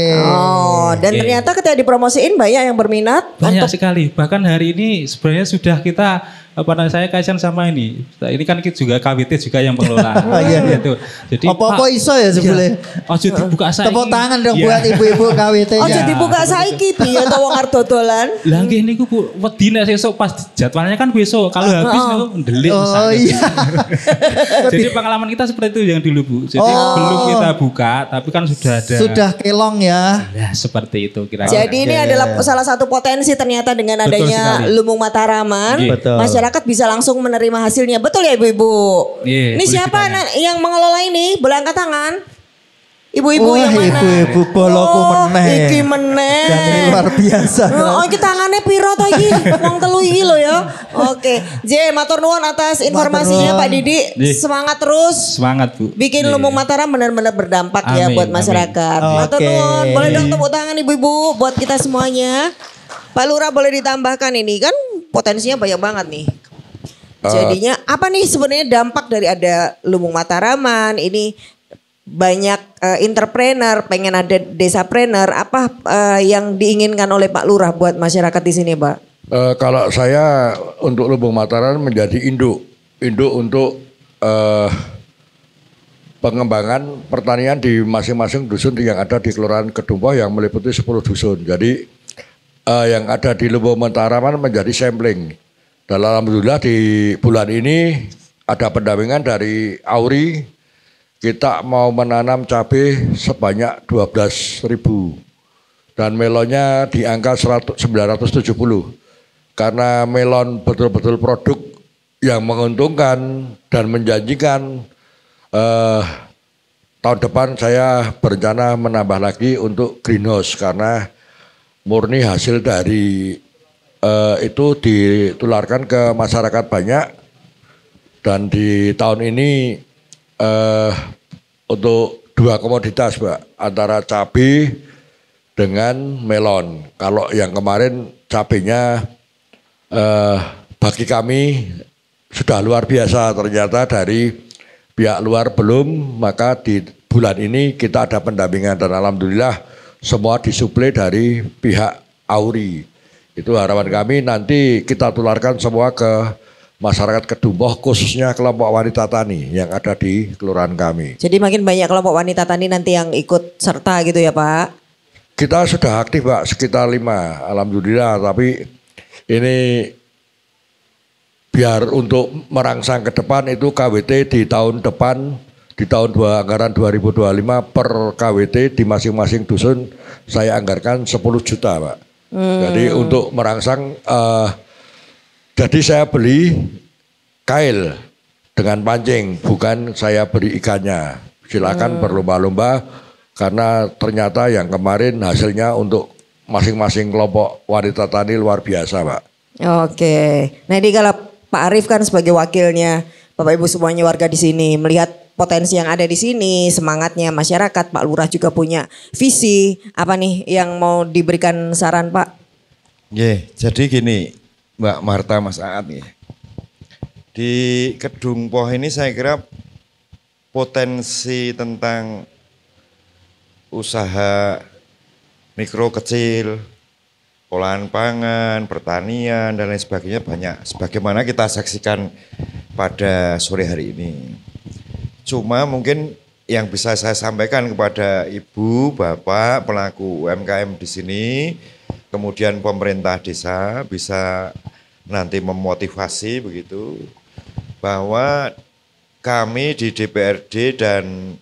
Dan ternyata ketika dipromosiin banyak yang berminat. Banyak sekali. Bahkan hari ini sebenarnya sudah kita saya kasihan sama ini. Ini kan juga KWT juga yang pengelola. Gitu. Jadi apa iso ya sebenarnya. Ojo dibuka saiki. Tepuk tangan dong buat ibu-ibu KWT-nya. Ojo dibuka saiki piye to wong arep dodolan. Lah nggih niku Bu, wedi nek sesuk pas jadwalnya kan besok. Kalau habis niku ndelik iya. Jadi pengalaman kita seperti itu yang dulu Bu. Jadi belum kita buka tapi kan sudah ada. Sudah kelong ya. Ya seperti itu kira-kira. Jadi ini adalah salah satu potensi ternyata dengan adanya Lumbung Mataraman. Masyarakat bisa langsung menerima hasilnya. Betul ya ibu-ibu? Ini siapa yang mengelola ini? Boleh angkat tangan? Ibu-ibu yang mana? Ibu-ibu boloku meneh. Iki meneh. Dan luar biasa. Iki tangannya piro to iki? Wong telu iki lho ya. Oke. Matur nuwun atas informasinya Pak Didi. Semangat terus. Semangat Bu. Bikin Lumbung Mataram benar-benar berdampak ya buat masyarakat. Matur nuwun. Boleh dong tepuk tangan ibu-ibu buat kita semuanya. Pak Lurah boleh ditambahkan ini kan potensinya banyak banget nih. Jadinya apa nih sebenarnya dampak dari ada Lumbung Mataraman ini banyak entrepreneur pengen ada desapreneur apa yang diinginkan oleh Pak Lurah buat masyarakat di sini Pak? Kalau saya untuk Lumbung Mataram menjadi induk untuk pengembangan pertanian di masing-masing dusun yang ada di Kelurahan Kedumpoh yang meliputi 10 dusun. Jadi yang ada di Lumbung Mataraman menjadi sampling. Dan alhamdulillah di bulan ini ada pendampingan dari Auri. Kita mau menanam cabai sebanyak 12.000 dan melonnya di angka 970. Karena melon betul-betul produk yang menguntungkan dan menjanjikan. Tahun depan saya berencana menambah lagi untuk greenhouse karena murni hasil dari itu ditularkan ke masyarakat banyak dan di tahun ini untuk 2 komoditas Pak antara cabai dengan melon. Kalau yang kemarin cabainya bagi kami sudah luar biasa ternyata dari pihak luar belum, maka di bulan ini kita ada pendampingan dan alhamdulillah semua disuplai dari pihak Auri. Itu harapan kami nanti kita tularkan semua ke masyarakat Kedumpoh khususnya kelompok wanita tani yang ada di kelurahan kami. Jadi makin banyak kelompok wanita tani nanti yang ikut serta gitu ya Pak? Kita sudah aktif Pak sekitar 5 alhamdulillah, tapi ini biar untuk merangsang ke depan itu KWT di tahun depan di tahun anggaran 2025 per KWT di masing-masing dusun saya anggarkan 10 juta Pak. Jadi untuk merangsang, jadi saya beli kail dengan pancing, bukan saya beri ikannya. Silakan berlomba-lomba Karena ternyata yang kemarin hasilnya untuk masing-masing kelompok wanita tani luar biasa, Pak. Oke. Nah ini kalau Pak Arief kan sebagai wakilnya Bapak Ibu semuanya warga di sini melihat potensi yang ada di sini, semangatnya masyarakat, Pak Lurah juga punya visi. Apa nih yang mau diberikan saran, Pak? Jadi gini, Mbak Marta, Mas Aat nih. Di Kedung Poh ini saya kira potensi tentang usaha mikro kecil, olahan pangan, pertanian dan lain sebagainya banyak. Sebagaimana kita saksikan pada sore hari ini. Cuma mungkin yang bisa saya sampaikan kepada Ibu, Bapak, pelaku UMKM di sini, kemudian pemerintah desa bisa nanti memotivasi begitu, bahwa kami di DPRD dan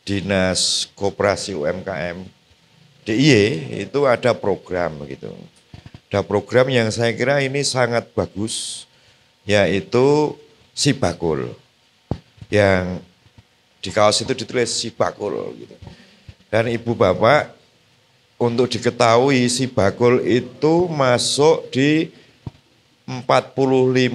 Dinas Koperasi UMKM DIY itu ada program begitu. Ada program yang saya kira ini sangat bagus, yaitu Sibakul. Yang di kaos itu ditulis Sibakul gitu. Dan Ibu Bapak, untuk diketahui Sibakul itu masuk di 45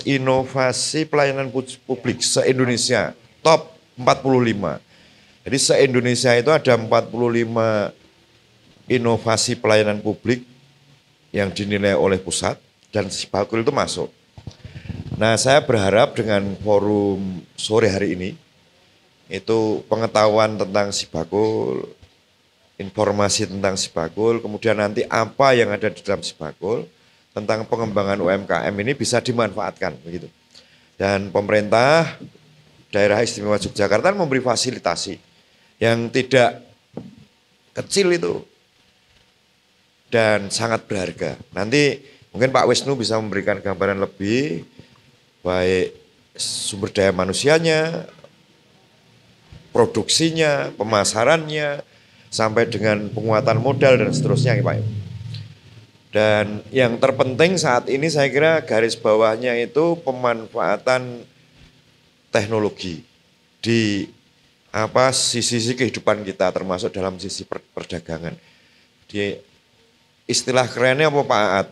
inovasi pelayanan publik se-Indonesia, top 45. Jadi se-Indonesia itu ada 45 inovasi pelayanan publik yang dinilai oleh pusat dan Sibakul itu masuk. Nah, saya berharap dengan forum sore hari ini itu pengetahuan tentang Sibakul, informasi tentang Sibakul, kemudian nanti apa yang ada di dalam Sibakul tentang pengembangan UMKM ini bisa dimanfaatkan begitu. Dan pemerintah Daerah Istimewa Yogyakarta memberi fasilitasi yang tidak kecil itu dan sangat berharga. Nanti mungkin Pak Wisnu bisa memberikan gambaran lebih baik sumber daya manusianya, produksinya, pemasarannya, sampai dengan penguatan modal dan seterusnya Pak. Dan yang terpenting saat ini saya kira garis bawahnya itu pemanfaatan teknologi di sisi-sisi kehidupan kita termasuk dalam sisi perdagangan. Di istilah kerennya apa Pak Aat?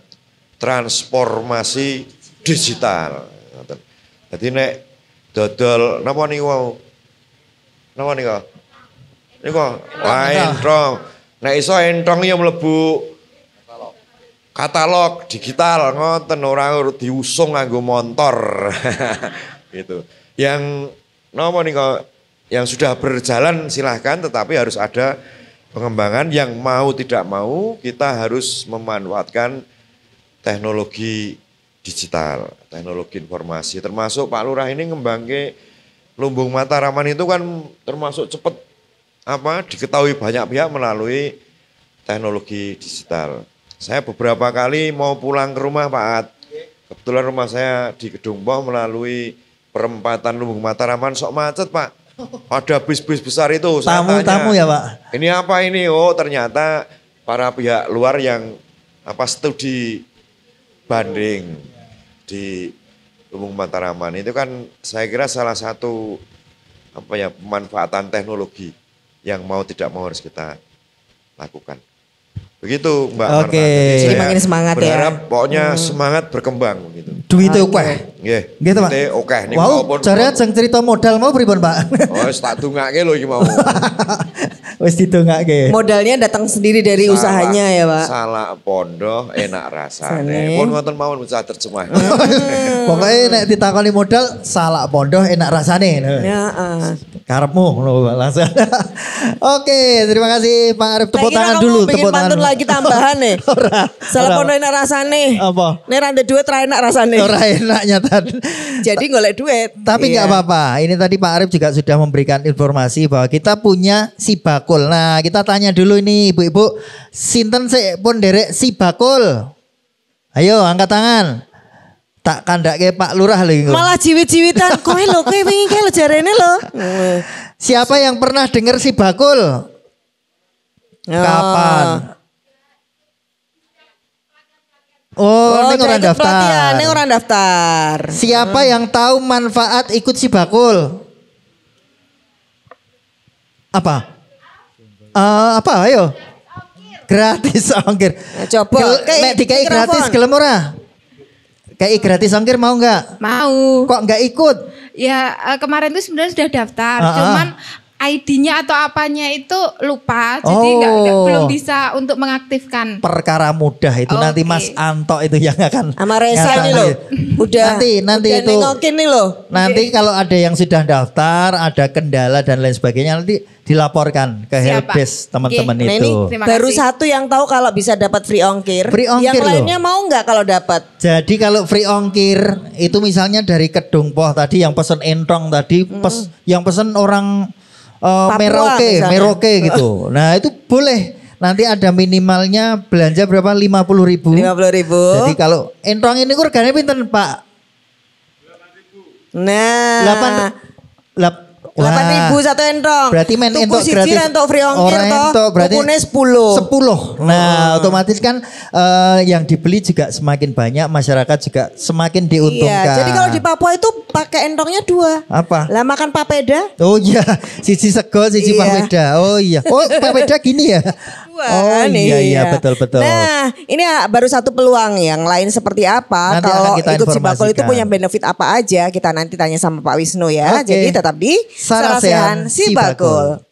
Transformasi digital. Jadi nek dodol napa niku? Napa niku? Niku entrong. Nek iso entrong ya mlebu katalog digital ngoten ora diusung nganggo montor. Gitu. Yang napa niku yang sudah berjalan silahkan, tetapi harus ada pengembangan yang mau tidak mau kita harus memanfaatkan teknologi digital, teknologi informasi. Termasuk Pak Lurah ini ngembangke Lumbung Mataraman itu kan termasuk cepat diketahui banyak pihak melalui teknologi digital. Saya beberapa kali mau pulang ke rumah Pak At, kebetulan rumah saya di Kedung Poh melalui perempatan Lumbung Mataraman sok macet Pak. Ada bis-bis besar itu. Tamu-tamu ya Pak? Ini apa ini? Oh ternyata para pihak luar yang studi banding di Lumbung Mataraman itu kan saya kira salah satu pemanfaatan teknologi yang mau tidak mau harus kita lakukan. Begitu Mbak Marta. Jadi makin semangat berharap pokoknya semangat berkembang gitu. Duitnya oke. Nggih. Gitu Pak. Oke. Wow, jare jeng cerita modal mau pripun Pak? Oh, wis tak dongake lho iki mau. Wis didongake. Modalnya datang sendiri dari usahanya ya Pak. Salah pondok enak rasane. Pun ngoten mawon bisa terjemah. Pokoknya nek ditakoni modal salah pondok enak rasane. Heeh. Karepmu lho langsung. Oke, terima kasih Pak Arief, tepuk tangan dulu, tepuk tangan. Lagi tambahan nih. Salah pondok enak rasane. Apa? Nek ra ndek duit ra enak rasane. Ora enak nyata. Jadi golek duit. Tapi enggak apa-apa. Ini tadi Pak Arief juga sudah memberikan informasi bahwa kita punya Sibakul. Nah, kita tanya dulu ini Ibu-ibu, sinten sik pun nderek Sibakul? Ayo angkat tangan. Tak kandake Pak Lurah lho. Malah jiwit-jiwitan kowe lho, kowe wingi lho jarene lho. Siapa yang pernah dengar Sibakul? Kapan? Oh, ini orang daftar. Ini orang daftar. Siapa yang tahu manfaat ikut Sibakul? Apa? Apa ayo? Gratis ongkir. Nah, coba nek dikai gratis gelem ora? Kayak gratis ongkir mau nggak? Mau. Kok nggak ikut? Ya kemarin tuh sebenarnya sudah daftar, cuman ID-nya atau apanya itu lupa, jadi belum bisa untuk mengaktifkan. Perkara mudah itu nanti Mas Anto itu yang akan. Sama Reza ini loh, nanti udah itu. Nengokin nih loh. Nanti kalau ada yang sudah daftar, ada kendala dan lain sebagainya nanti dilaporkan ke helpdesk teman-teman itu. Ini baru satu yang tahu kalau bisa dapat free ongkir. Yang lainnya mau nggak kalau dapat? Jadi kalau free ongkir itu misalnya dari Kedung Poh tadi yang pesen entong tadi, yang pesen orang Merauke gitu. Nah itu boleh. Nanti ada minimalnya belanja berapa? 50.000. 50.000. Jadi kalau entong ini regane pinten Pak? 8.000. Nah. 8.000 satu entong. Berarti main entok gratis. Entok free ongkir toh. Berarti Tukune 10. Nah, otomatis kan yang dibeli juga semakin banyak, masyarakat juga semakin diuntungkan. Iya, jadi kalau di Papua itu pakai entongnya 2. Apa? Lah makan papeda. Oh iya, siji sego, siji papeda. Oh iya. Oh, papeda gini ya. Oh iya betul. Nah ini baru satu peluang, yang lain seperti apa? Nanti kalau ikut Sibakul itu punya benefit apa aja? Kita nanti tanya sama Pak Wisnu ya. Jadi tetap di Sarasehan Sibakul.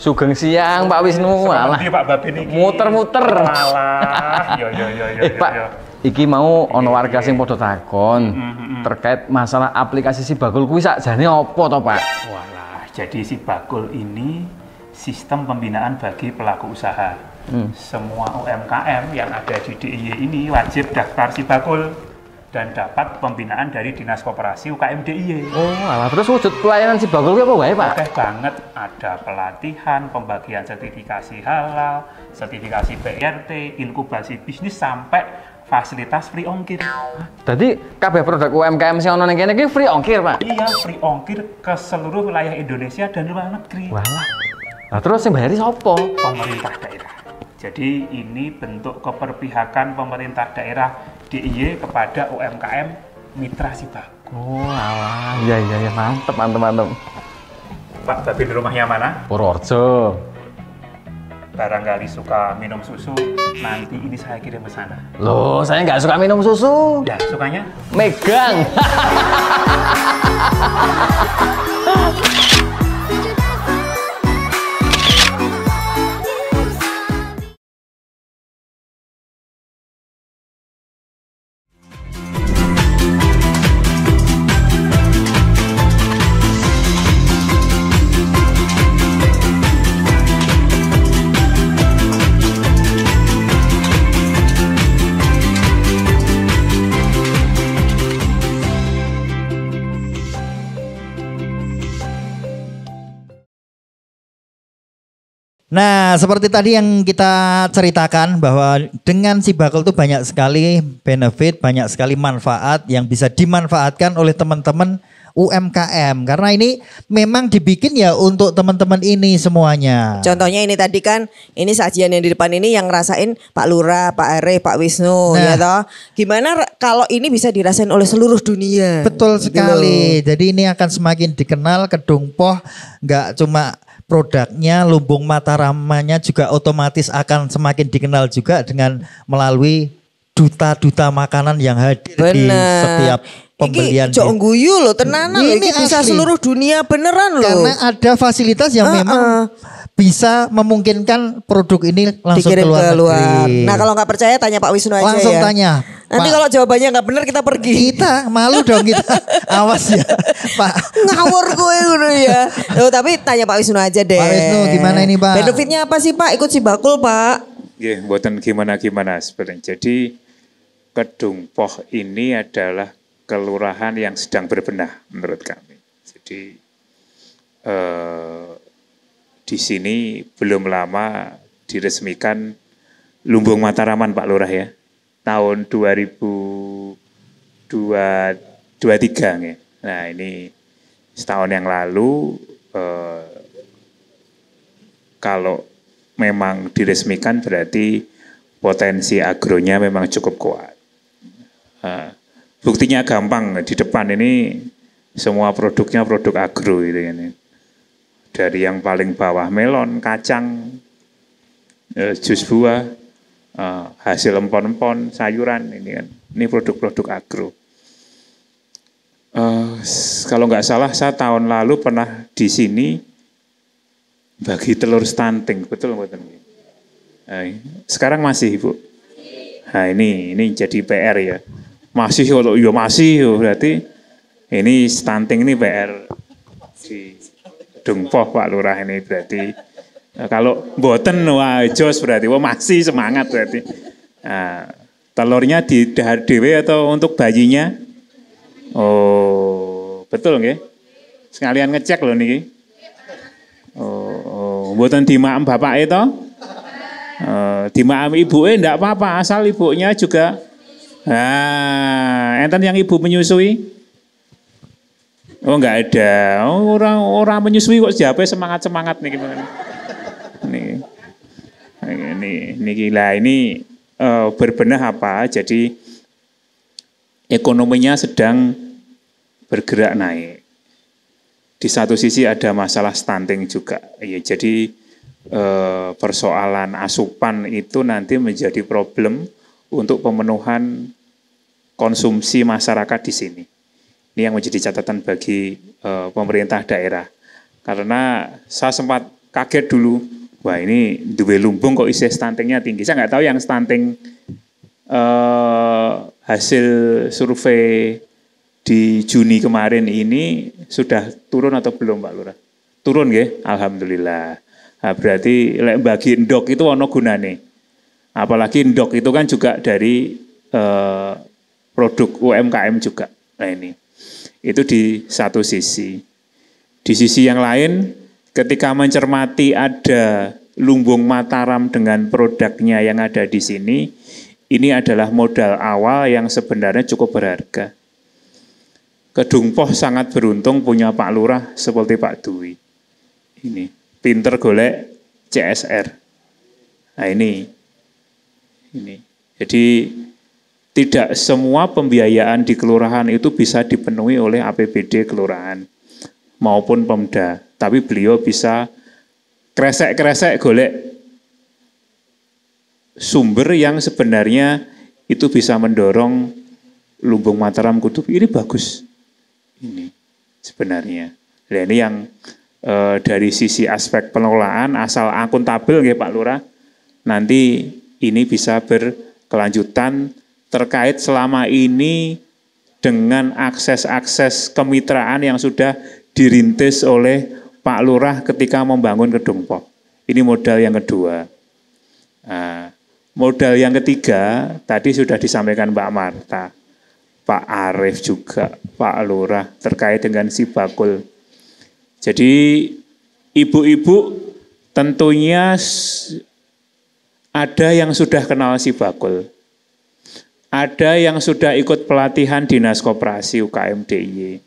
Sugeng siang Pak Wisnu. Alah. Pak Babin iki. Muter-muter. Alah. Yo. Pak, iki mau ono warga sing padha takon terkait masalah aplikasi Sibakul kuwi sakjane apa to, Pak? Walah, jadi Sibakul ini sistem pembinaan bagi pelaku usaha. Semua UMKM yang ada di DIY ini wajib daftar Sibakul dan dapat pembinaan dari Dinas Koperasi UKM DIY. Oh, alah, terus wujud pelayanan Sibakul apa wae, Pak? Oke banget, ada pelatihan, pembagian sertifikasi halal, sertifikasi BRT, inkubasi bisnis sampai fasilitas free ongkir. Jadi kabeh produk UMKM sing ono ning kene iki free ongkir, Pak? Iya, free ongkir ke seluruh wilayah Indonesia dan luar negeri. Walah. Nah, terus yang bayari sapa? Pemerintah daerah. Jadi ini bentuk keperpihakan pemerintah daerah DIY kepada UMKM mitra Sibakul. Oh, alah. Iya, mantep. Pak Babin rumahnya mana? Purworejo. Barangkali suka minum susu, nanti ini saya kirim ke sana. Loh, saya nggak suka minum susu. Ya, sukanya? Megang. Nah, seperti tadi yang kita ceritakan bahwa dengan Sibakul itu banyak sekali benefit, banyak sekali manfaat yang bisa dimanfaatkan oleh teman-teman UMKM. Karena ini memang dibikin ya untuk teman-teman ini semuanya. Contohnya ini tadi kan, ini sajian yang di depan ini yang ngerasain Pak Lurah, Pak Are, Pak Wisnu, ya toh. Gimana kalau ini bisa dirasain oleh seluruh dunia? Betul sekali. Jadi ini akan semakin dikenal Kedung Poh, nggak cuma produknya, lumbung Mataramanya juga otomatis akan semakin dikenal juga dengan melalui duta-duta makanan yang hadir di setiap pembelian. Iki jok guyu loh, tenanan loh, ini bisa seluruh dunia beneran loh. Karena ada fasilitas yang memang bisa memungkinkan produk ini langsung dikirim keluar ke luar. negeri. Nah kalau nggak percaya tanya Pak Wisnu aja langsung ya. Tanya. Nanti kalau jawabannya nggak benar kita pergi. Kita malu dong kita. Awas ya Pak. Ngawur gue dulu ya. Loh, tapi tanya Pak Wisnu aja deh. Pak Wisnu gimana ini Pak? Benefitnya apa sih Pak ikut Sibakul Pak? Nggih, mboten gimana-gimana sebenarnya. Jadi Kedungpoh ini adalah kelurahan yang sedang berbenah menurut kami. Jadi di sini belum lama diresmikan Lumbung Mataraman Pak Lurah ya. Tahun 2023 ya. Nah, ini setahun yang lalu kalau memang diresmikan berarti potensi agronya memang cukup kuat. Buktinya gampang, di depan ini semua produknya produk agro gitu kan. Dari yang paling bawah melon, kacang, jus buah, hasil empon-empon, sayuran ini kan. Ini produk-produk agro. Kalau nggak salah saya tahun lalu pernah di sini bagi telur stunting, betul nggak? Sekarang masih Ibu? Nah ini jadi PR ya. Masih kalau ya masih berarti ini stunting ini PR di Kedungpoh Pak Lurah ini berarti kalau mboten wah jos berarti wah masih semangat berarti. Telurnya di dahar dewe atau untuk bayinya? Oh betul nggih? Sekalian ngecek loh niki. Oh mboten dimaem bapak itu? Dimaem ibuke ndak apa-apa asal ibunya juga. Enten yang ibu menyusui? Oh enggak ada. Oh, orang menyusui kok siapa semangat nih gimana? Ini gila ini berbenah apa? Jadi ekonominya sedang bergerak naik. Di satu sisi ada masalah stunting juga. Ya, jadi persoalan asupan itu nanti menjadi problem untuk pemenuhan konsumsi masyarakat di sini. Ini yang menjadi catatan bagi pemerintah daerah. Karena saya sempat kaget dulu, wah ini duwe lumbung kok isi stuntingnya tinggi. Saya nggak tahu yang stunting hasil survei di Juni kemarin ini sudah turun atau belum Pak Lurah? Turun ya, alhamdulillah. Nah, berarti bagi endok itu ono gunane. Apalagi endok itu kan juga dari produk UMKM juga. Nah ini, itu di satu sisi. Di sisi yang lain, ketika mencermati ada Lumbung Mataram dengan produknya yang ada di sini, ini adalah modal awal yang sebenarnya cukup berharga. Kedungpoh sangat beruntung punya Pak Lurah seperti Pak Dwi. Ini, pinter golek CSR. Nah ini. Jadi tidak semua pembiayaan di kelurahan itu bisa dipenuhi oleh APBD kelurahan maupun Pemda. Tapi beliau bisa kresek-kresek golek sumber yang sebenarnya itu bisa mendorong Lumbung Mataram Kudus. Ini bagus. Ini sebenarnya. Nah, ini yang dari sisi aspek pengelolaan asal akuntabel ya Pak Lurah. Nanti ini bisa berkelanjutan terkait selama ini dengan akses-akses kemitraan yang sudah dirintis oleh Pak Lurah ketika membangun Kedungpoh. Ini modal yang kedua. Nah, modal yang ketiga tadi sudah disampaikan Mbak Marta, Pak Arief juga, Pak Lurah terkait dengan Sibakul. Jadi ibu-ibu tentunya ada yang sudah kenal Sibakul. Ada yang sudah ikut pelatihan Dinas Koperasi UKM DIY.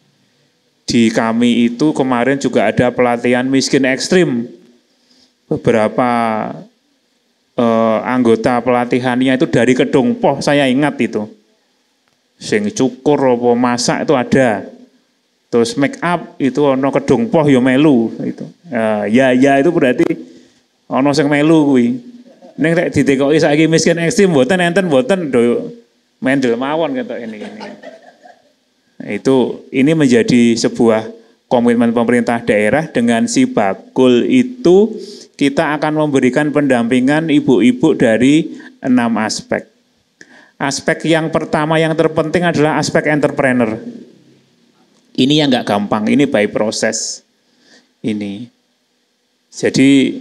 Di kami itu kemarin juga ada pelatihan miskin ekstrim. Beberapa anggota pelatihannya itu dari Kedungpoh, saya ingat itu. Sing cukur apa masak itu ada. Terus make up itu ono Kedungpoh yo melu itu. Ya itu berarti ono sing melu kuwi. Ning rek ditekoki saiki miskin ekstrim mboten enten mboten do mendel mawon gitu ini. Ini menjadi sebuah komitmen pemerintah daerah. Dengan Sibakul itu kita akan memberikan pendampingan ibu-ibu dari 6 aspek. Aspek yang pertama yang terpenting adalah aspek entrepreneur. Ini yang nggak gampang, ini by proses. Ini. Jadi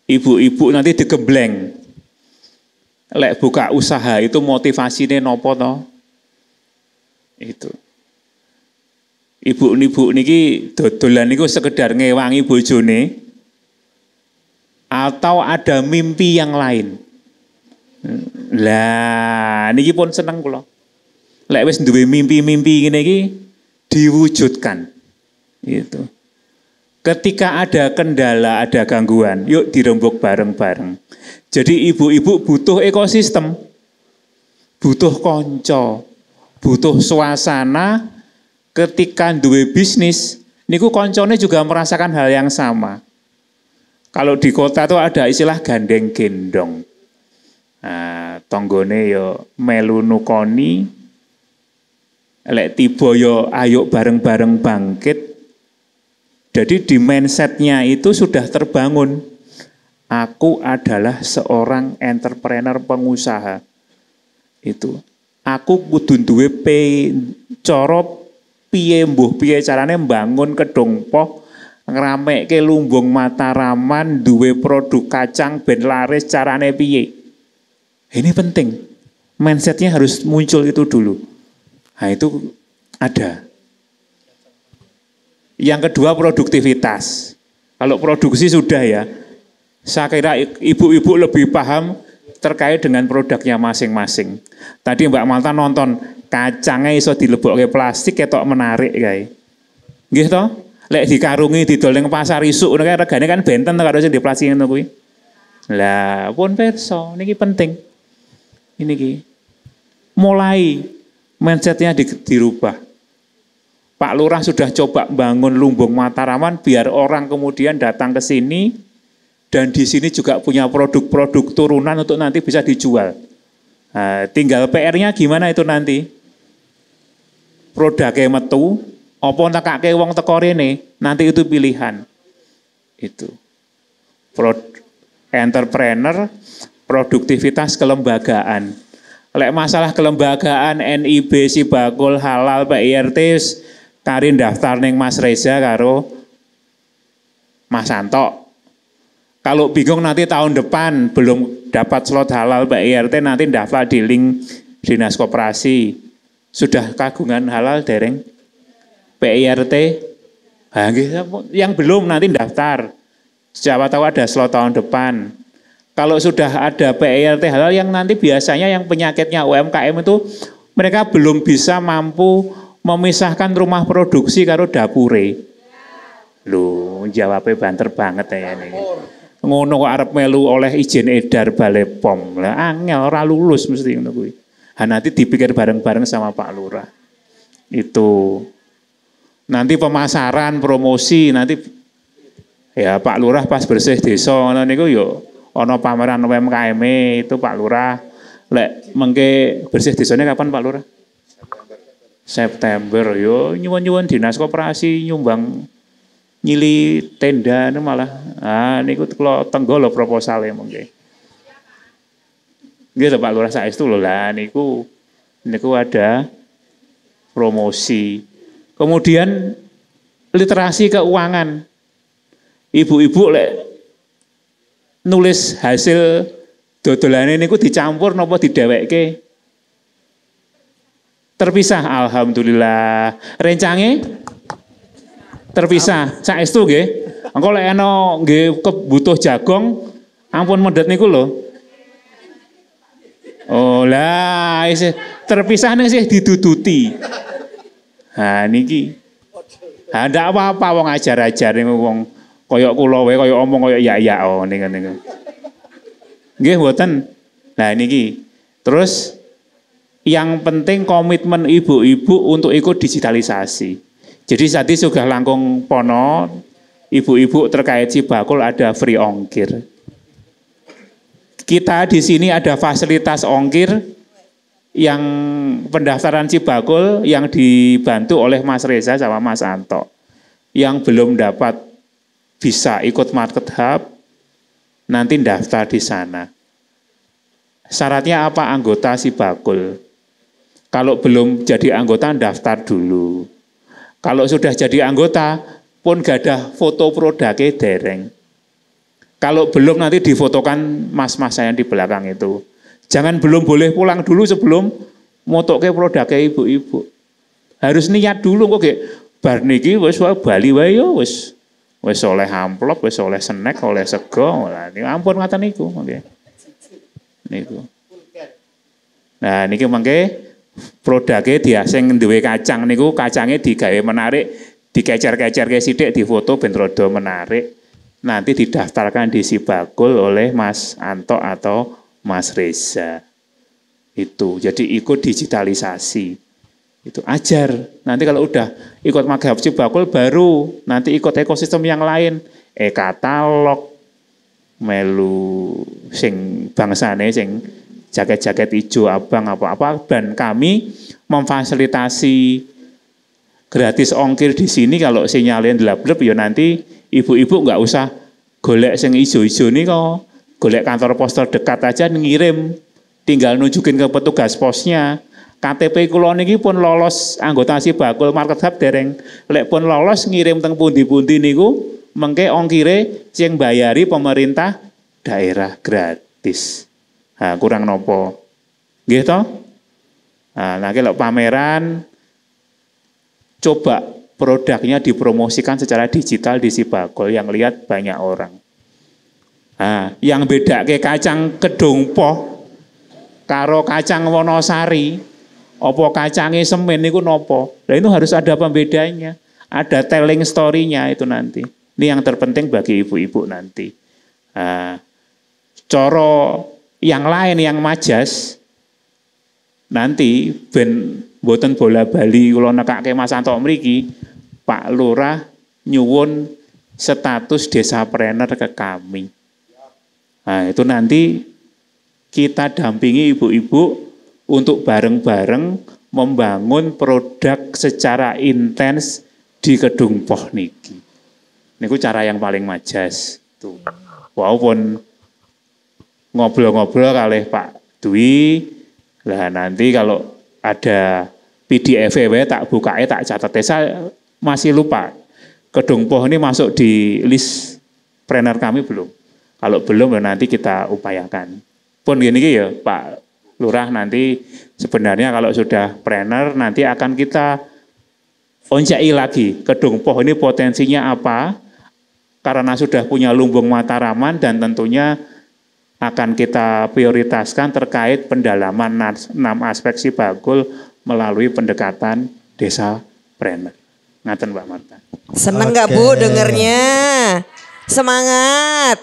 ibu-ibu nanti digembleng. lek buka usaha itu motivasinya nopo toh? Itu. Ibu niki dodolan niku sekedar ngewangi bojone atau ada mimpi yang lain. Lah niki pun seneng kula. Lek wis duwe mimpi-mimpi ngene iki diwujudkan. Gitu. Ketika ada kendala, ada gangguan, yuk dirembuk bareng-bareng. Jadi ibu-ibu butuh ekosistem, butuh konco, butuh suasana. Ketika duwe bisnis, niku koncone juga merasakan hal yang sama. Kalau di kota itu ada istilah gandeng gendong. Nah, tonggone yo melu nukoni, lek tiba yo ayo bareng-bareng bangkit. Jadi di mindsetnya itu sudah terbangun. Aku adalah seorang entrepreneur pengusaha. Itu. Aku kudu duwe coro piye mbuh piye carane mbangun kedong poh, ngeramekke lumbung Mataraman, duwe produk kacang ben laris carane piye. Ini penting. Mindsetnya harus muncul itu dulu. Nah itu ada. Yang kedua produktivitas. Kalau produksi sudah ya, saya kira ibu-ibu lebih paham terkait dengan produknya masing-masing. Tadi Mbak Malta nonton kacangnya iso dilebokke plastik ketok menarik kae. Nggih to? Lek dikarungi didol ning pasar isuk ngono kae regane kan benten karo sing di plastik ngono kuwi. Lah pun perso niki penting. Ini ki mulai mindsetnya dirubah. Pak Lurah sudah coba bangun lumbung Mataraman biar orang kemudian datang ke sini dan di sini juga punya produk-produk turunan untuk nanti bisa dijual. Nah, tinggal PR-nya gimana itu nanti? Produknya metu, apa nekake wong teko rene, nanti itu pilihan. Itu. Entrepreneur, produktivitas kelembagaan. Lek masalah kelembagaan NIB Sibakul Halal PIRT Karin daftar ning Mas Reza karo Mas Santo. Kalau bingung nanti tahun depan belum dapat slot halal PIRT nanti daftar di link Dinas Koperasi. Sudah kagungan halal dereng PIRT? Nah, yang belum nanti daftar. Siapa tahu ada slot tahun depan. Kalau sudah ada PIRT halal yang nanti biasanya yang penyakitnya UMKM itu mereka belum bisa mampu memisahkan rumah produksi karo dapure. Loh, jawabnya banter banget ya ini. Ngono kok arep melu oleh izin edar Balai POM. Lah angel ora lulus mesti ngono kuwi. Ha nanti dipikir bareng-bareng sama Pak Lurah. Itu. Nanti pemasaran, promosi nanti ya Pak Lurah pas bersih desa ngono niku yo ana pameran UMKM itu Pak Lurah. Lek mengke bersih desane kapan Pak Lurah? September yo nyuwun-nyuwun Dinas Koperasi nyumbang nyili tenda ini malah niku kula tenggolo proposale mengke. Nggih Pak Lurah saestu lho lah niku ada promosi. Kemudian literasi keuangan. Ibu-ibu lek nulis hasil dodolane niku dicampur napa didewekke? Terpisah, alhamdulillah. Rencange terpisah. Saestu nggih. Engko lek ana nggih kebutuh jagong, ampun medhet niku lho. Oh lah, terpisah nih sih diduduti. Nah niki. Ha ndak apa-apa wong ajar-ajar niku wong koyok kula wae koyok omong koyok ya oh niku. Nggih mboten. Nah niki. Terus yang penting komitmen ibu-ibu untuk ikut digitalisasi. Jadi saat ini sudah langkung pono, ibu-ibu terkait Sibakul ada free ongkir. Kita di sini ada fasilitas ongkir yang pendaftaran Sibakul yang dibantu oleh Mas Reza sama Mas Anto. Yang belum dapat bisa ikut Market Hub, nanti daftar di sana. Syaratnya apa? Anggota Sibakul. Kalau belum jadi anggota, daftar dulu. Kalau sudah jadi anggota, pun gak ada foto produknya dereng. Kalau belum nanti difotokan mas-mas saya di belakang itu. Jangan belum boleh pulang dulu sebelum motoke produknya ibu-ibu. Harus niat dulu kok kayak bar niki wis bali wae yo wis oleh amplop, wis oleh snack, oleh sego. Lah niku ampun ngaten niku nggih. Niku. Nah niki mangke produknya dia sing duwe kacang niku kacangnya digawe menarik, dikecer-kecerke sithik difoto ben rada menarik. Nanti didaftarkan di Sibagul oleh Mas Anto atau Mas Reza. Itu. Jadi ikut digitalisasi. Itu ajar. Nanti kalau udah ikut Maghrab Sibagul baru nanti ikut ekosistem yang lain. E-katalog melu sing bangsane sing jaket-jaket hijau abang apa-apa dan kami memfasilitasi gratis ongkir di sini. Kalau sinyalnya delap-delap ya nanti ibu-ibu nggak usah golek sing ijo-ijo nih kok. Golek kantor pos terdekat aja ngirim. Tinggal nunjukin ke petugas posnya. KTP kula niki pun lolos anggota Sibagul Market Hub dereng. Lek pun lolos ngirim teng pundi-pundi niku mengke ongkire sing bayari pemerintah daerah gratis. Nah, kurang nopo. Nggih to? Nah, lek pameran coba produknya dipromosikan secara digital di Sibagul yang lihat banyak orang. Nah, yang beda ke kacang Kedungpoh karo kacang Wonosari, opo kacangnya semen niku nopo. Nah itu harus ada pembedanya, ada telling story-nya itu nanti. Ini yang terpenting bagi ibu-ibu nanti. Nah, coro yang lain yang majas nanti ben boten bola bali kula nekake Mas Anto mriki, Pak Lurah nyuwun status desapreneur ke kami. Nah, itu nanti kita dampingi ibu-ibu untuk bareng-bareng membangun produk secara intens di Kedungpoh niki. Niku cara yang paling majas. Tuh. Walaupun ngobrol-ngobrol kalih Pak Dwi, lah nanti kalau ada PDF-nya tak bukae tak catat. Saya masih lupa. Kedungpoh ini masuk di list trainer kami belum? Kalau belum ya nanti kita upayakan. Pun gini ya Pak Lurah nanti sebenarnya kalau sudah trainer nanti akan kita onjai lagi. Kedungpoh ini potensinya apa? Karena sudah punya lumbung Mataraman dan tentunya akan kita prioritaskan terkait pendalaman 6 aspek Sibagul melalui pendekatan desa planner. Ngaten Mbak Marta. Seneng nggak Bu dengernya? Semangat.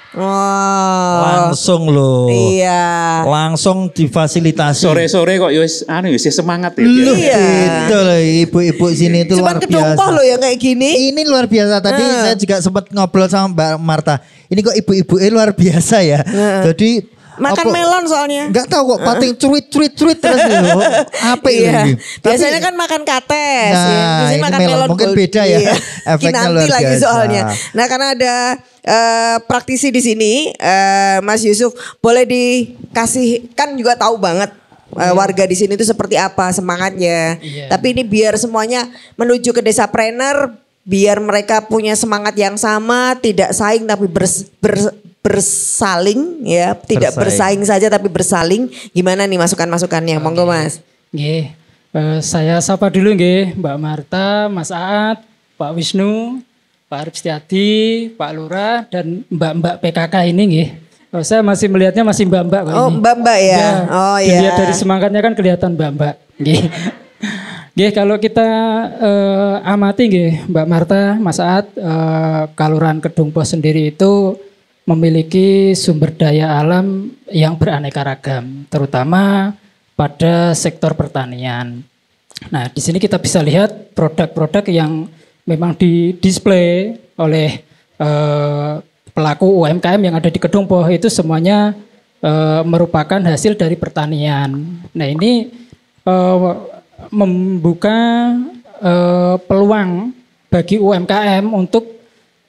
Wow. Langsung loh. Iya. Langsung difasilitasi. Sore-sore kok yus semangat ya. Iya. Itu loh ibu-ibu sini itu luar biasa. Loh ya kayak gini. Ini luar biasa. Tadi saya juga sempat ngobrol sama Mbak Marta. Ini kok ibu-ibu luar biasa ya. Jadi makan melon soalnya. Enggak tahu kok pating curit terus loh. Apa ini? Biasanya kan makan kates. Nah, ya. Makan melon mungkin beda ya. Efeknya luar biasa. Lagi soalnya. Nah karena ada praktisi di sini, Mas Yusuf boleh dikasih, kan juga tahu banget warga di sini itu seperti apa semangatnya. Tapi ini biar semuanya menuju ke desapreneur, biar mereka punya semangat yang sama, tidak saing tapi bersaling ya, tidak bersaing saja tapi bersaling. Gimana nih masukan-masukannya? Monggo Mas. Nggih. Saya sapa dulu nggih Mbak Marta, Mas Aat, Pak Wisnu, Pak Arif Setiadi, Pak Lurah dan Mbak-mbak PKK ini nggih. Saya masih melihatnya masih mbak-mbak kok ini. Oh, mbak-mbak ya. Ya. Oh iya. Dilihat dari semangatnya kan kelihatan mbak-mbak. Nggih. Nggih, kalau kita amati nggih Mbak Marta, Mas Aat, Kelurahan Kedungpoh sendiri itu memiliki sumber daya alam yang beraneka ragam, terutama pada sektor pertanian. Nah, di sini kita bisa lihat produk-produk yang memang didisplay oleh pelaku UMKM yang ada di Kedungpoh itu semuanya merupakan hasil dari pertanian. Nah, ini membuka peluang bagi UMKM untuk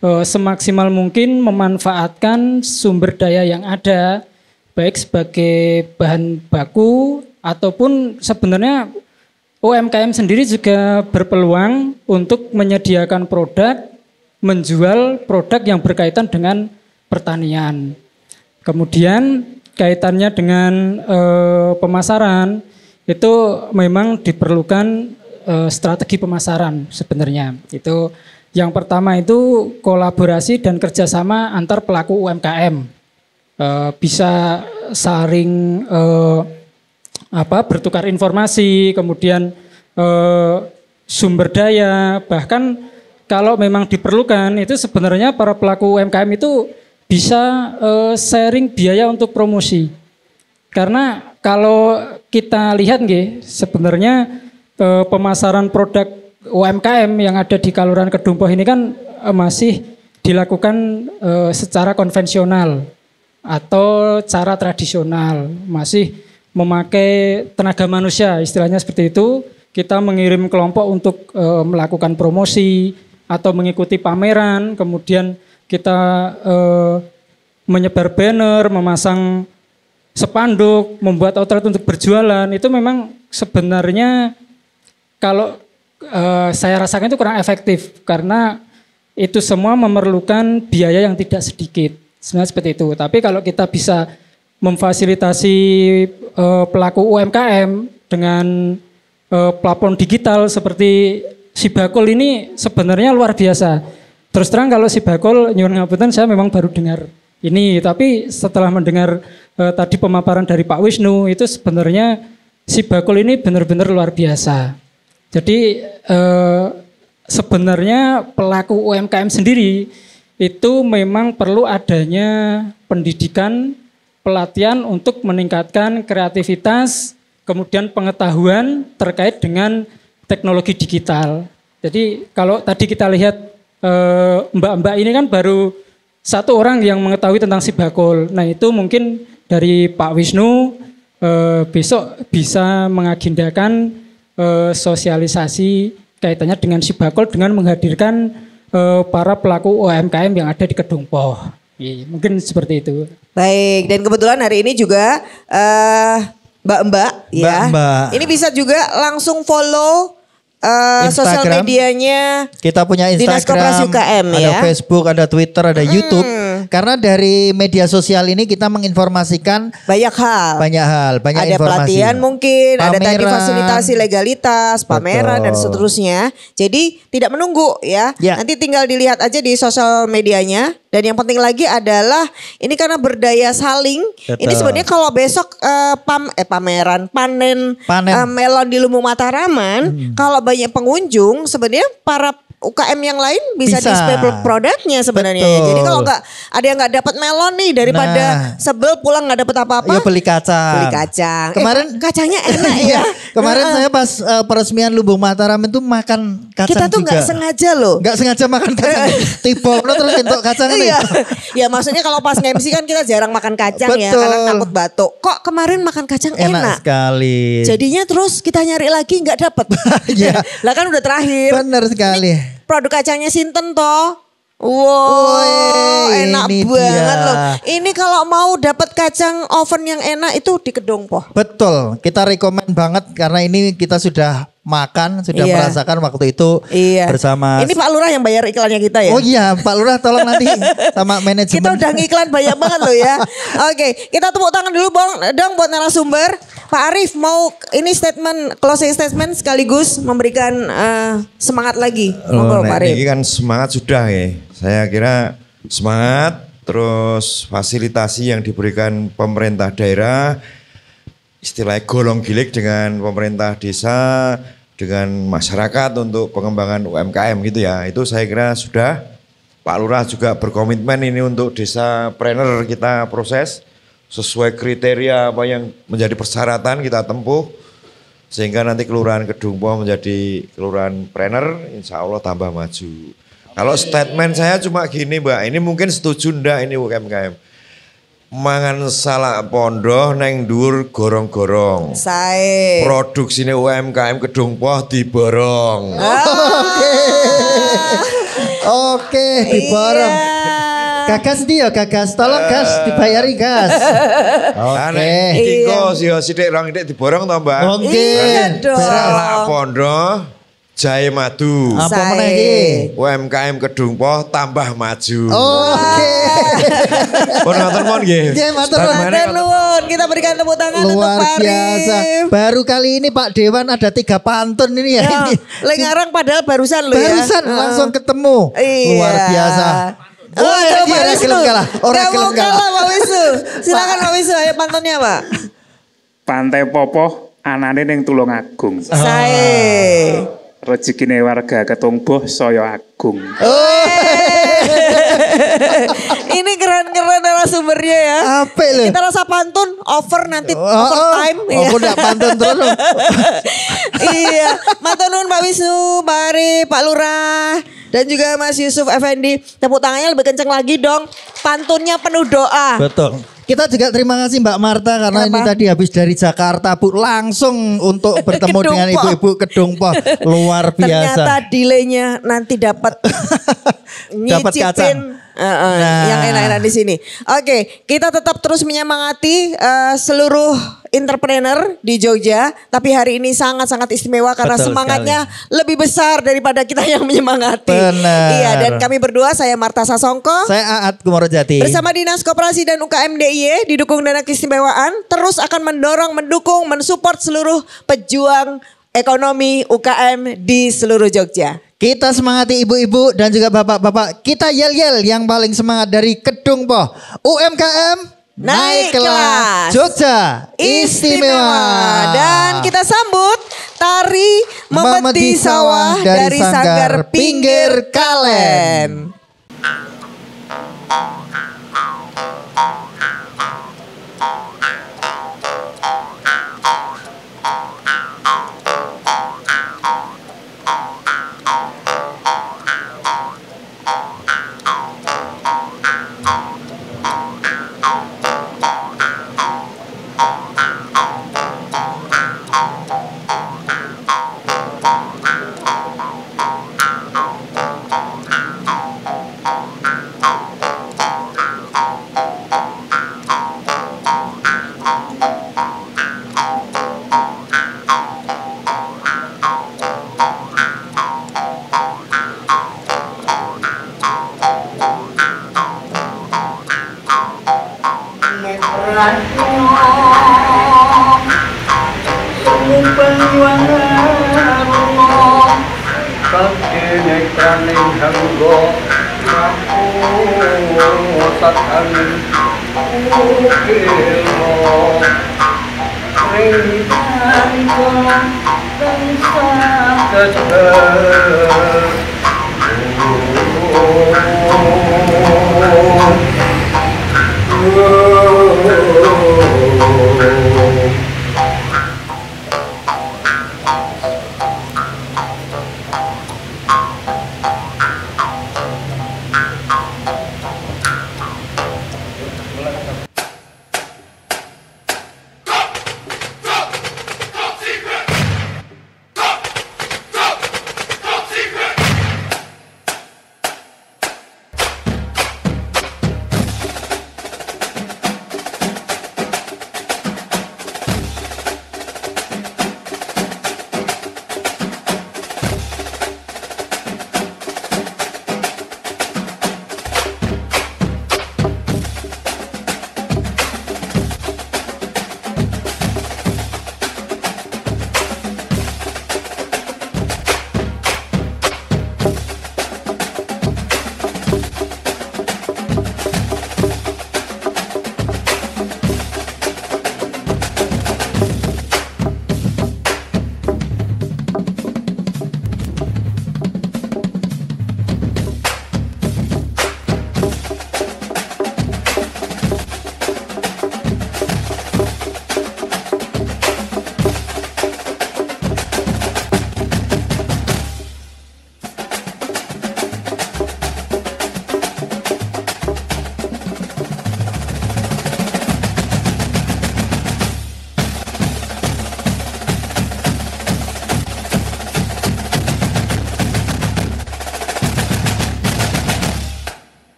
semaksimal mungkin memanfaatkan sumber daya yang ada, baik sebagai bahan baku ataupun sebenarnya UMKM sendiri juga berpeluang untuk menyediakan produk, menjual produk yang berkaitan dengan pertanian. Kemudian kaitannya dengan pemasaran itu memang diperlukan strategi pemasaran sebenarnya. Itu yang pertama itu kolaborasi dan kerjasama antar pelaku UMKM. Bisa saling bertukar informasi, kemudian sumber daya, bahkan kalau memang diperlukan itu sebenarnya para pelaku UMKM itu bisa sharing biaya untuk promosi. Karena kalau kita lihat sebenarnya pemasaran produk UMKM yang ada di Kelurahan Kedumpoh ini kan masih dilakukan secara konvensional atau cara tradisional, masih memakai tenaga manusia, istilahnya seperti itu. Kita mengirim kelompok untuk melakukan promosi atau mengikuti pameran, kemudian kita menyebar banner, memasang spanduk, membuat outlet untuk berjualan. Itu memang sebenarnya kalau saya rasakan itu kurang efektif karena itu semua memerlukan biaya yang tidak sedikit. Sebenarnya seperti itu. Tapi kalau kita bisa memfasilitasi pelaku UMKM dengan platform digital seperti Sibakul ini sebenarnya luar biasa. Terus terang kalau Sibakul, nyuwun ngapunten, saya memang baru dengar ini. Tapi setelah mendengar tadi pemaparan dari Pak Wisnu, itu sebenarnya Sibakul ini benar-benar luar biasa. Jadi sebenarnya pelaku UMKM sendiri itu memang perlu adanya pendidikan, pelatihan untuk meningkatkan kreativitas, kemudian pengetahuan terkait dengan teknologi digital. Jadi kalau tadi kita lihat mbak-mbak ini kan baru satu orang yang mengetahui tentang Sibakul. Nah itu mungkin dari Pak Wisnu besok bisa mengagendakan sosialisasi kaitannya dengan Sibakul dengan menghadirkan para pelaku UMKM yang ada di Kedumpoh. Mungkin seperti itu. Baik, dan kebetulan hari ini juga mbak-mbak ya. Ini bisa juga langsung follow sosial medianya. Kita punya Instagram, Dinas Koperasi UKM, ada Facebook, ada Twitter, ada YouTube. Karena dari media sosial ini kita menginformasikan banyak hal, banyak ada informasi. Pelatihan mungkin, pameran, ada tadi fasilitasi legalitas, pameran dan seterusnya. Jadi tidak menunggu ya. Nanti tinggal dilihat aja di sosial medianya. Dan yang penting lagi adalah ini karena berdaya saling. Betul. Ini sebenarnya kalau besok pameran panen. Melon di Lumbung Mataraman, kalau banyak pengunjung sebenarnya para UKM yang lain bisa display produknya sebenarnya. Betul. Jadi kalau nggak ada yang nggak dapat melon nih daripada sebel pulang nggak dapat apa-apa. Ya beli kacang. Kemarin kacangnya enak ya. Kemarin saya pas peresmian Lumbung Mataram itu makan kacang kita tuh nggak sengaja loh. Nggak sengaja makan kacang. Tiba terus bentuk kacang nih. Ya maksudnya kalau pas nge-MC kan kita jarang makan kacang ya karena takut batuk. Kok kemarin makan kacang enak sekali. Jadinya terus kita nyari lagi nggak dapet. Lah kan udah terakhir. Bener sekali. Produk kacangnya sinten toh? Wow, enak banget loh. Ini kalau mau dapat kacang oven yang enak itu di Kedumpoh. Betul, kita rekomen banget karena ini kita sudah makan, sudah merasakan waktu itu bersama. Ini Pak Lurah yang bayar iklannya kita ya? Oh iya, Pak Lurah tolong nanti sama manajemen. Kita udah ngiklan banyak banget loh ya. Oke, kita tepuk tangan dulu dong buat narasumber. Pak Arief mau ini closing statement sekaligus memberikan semangat lagi. Monggo Pak Arief. Ini kan semangat sudah ya. Saya kira semangat, terus fasilitasi yang diberikan pemerintah daerah, istilahnya golong gilik dengan pemerintah desa, dengan masyarakat untuk pengembangan UMKM gitu ya. Itu saya kira sudah. Pak Lurah juga berkomitmen ini untuk desa planner kita proses sesuai kriteria apa yang menjadi persyaratan kita tempuh. Sehingga nanti Kelurahan Kedumpoh menjadi Kelurahan planner, insya Allah tambah maju. Kalau statement saya cuma gini Mbak, ini mungkin setuju ndak ini UMKM. Mangan salak pondoh neng dur gorong-gorong. Sae. Produksine UMKM Kedumpoh diborong. Oke, diborong. Gagas dia gagas, tolong gas dibayari gas. Oke. Iki kok sithik rong ndik diborong to, Mbak? Mungkin. Iya dong. Salak pondoh Jahe madu. Apa meneh iki? UMKM Kedung Poh tambah maju. Oke. Pun ngoten mon nggih. Nggih, matur nuwun. Kita berikan tepuk tangan untuk Pak Arif. Luar biasa. Baru kali ini Pak Dewan ada 3 pantun ini ya. Lek ngarang padahal barusan loh ya. Barusan langsung ketemu. Luar biasa. Coba gelem kalah. Ora gelem kalah. Pak Wisnu. Silakan Pak Wisnu, ayo pantunnya Pak. Pantai Popoh anane ning Tulungagung. Sae. Rezekine warga Ketungboh saya agung. Ini keren-keren narasumbernya ya. Apa lho? Kita rasa pantun over nanti overtime. Aku enggak pantun terus. Iya, matur nuwun Pak Wisnu, Pak Arif, Pak Lurah, dan juga Mas Yusuf Effendi. Tepuk tangannya lebih kenceng lagi dong. Pantunnya penuh doa. Betul. Kita juga terima kasih Mbak Marta karena ini tadi habis dari Jakarta Bu langsung untuk bertemu dengan ibu-ibu Kedung Poh. Luar biasa. Ternyata delaynya nanti dapat nyicipin yang enak-enak di sini. Oke, kita tetap terus menyemangati seluruh entrepreneur di Jogja, tapi hari ini sangat-sangat istimewa karena betul semangatnya lebih besar daripada kita yang menyemangati. Benar. Iya, dan kami berdua, saya Marta Sasongko, saya Aat Kumorojati, bersama Dinas Koperasi dan UKM DIY didukung dana keistimewaan, terus akan mendorong, mendukung, mensupport seluruh pejuang ekonomi UKM di seluruh Jogja. Kita semangati ibu-ibu dan juga bapak-bapak. Kita yel-yel yang paling semangat dari Kedung Poh. UMKM naik kelas, Jogja istimewa. Dan kita sambut tari Memeti Sawah dari Sanggar Pinggir Kalen.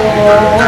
Oh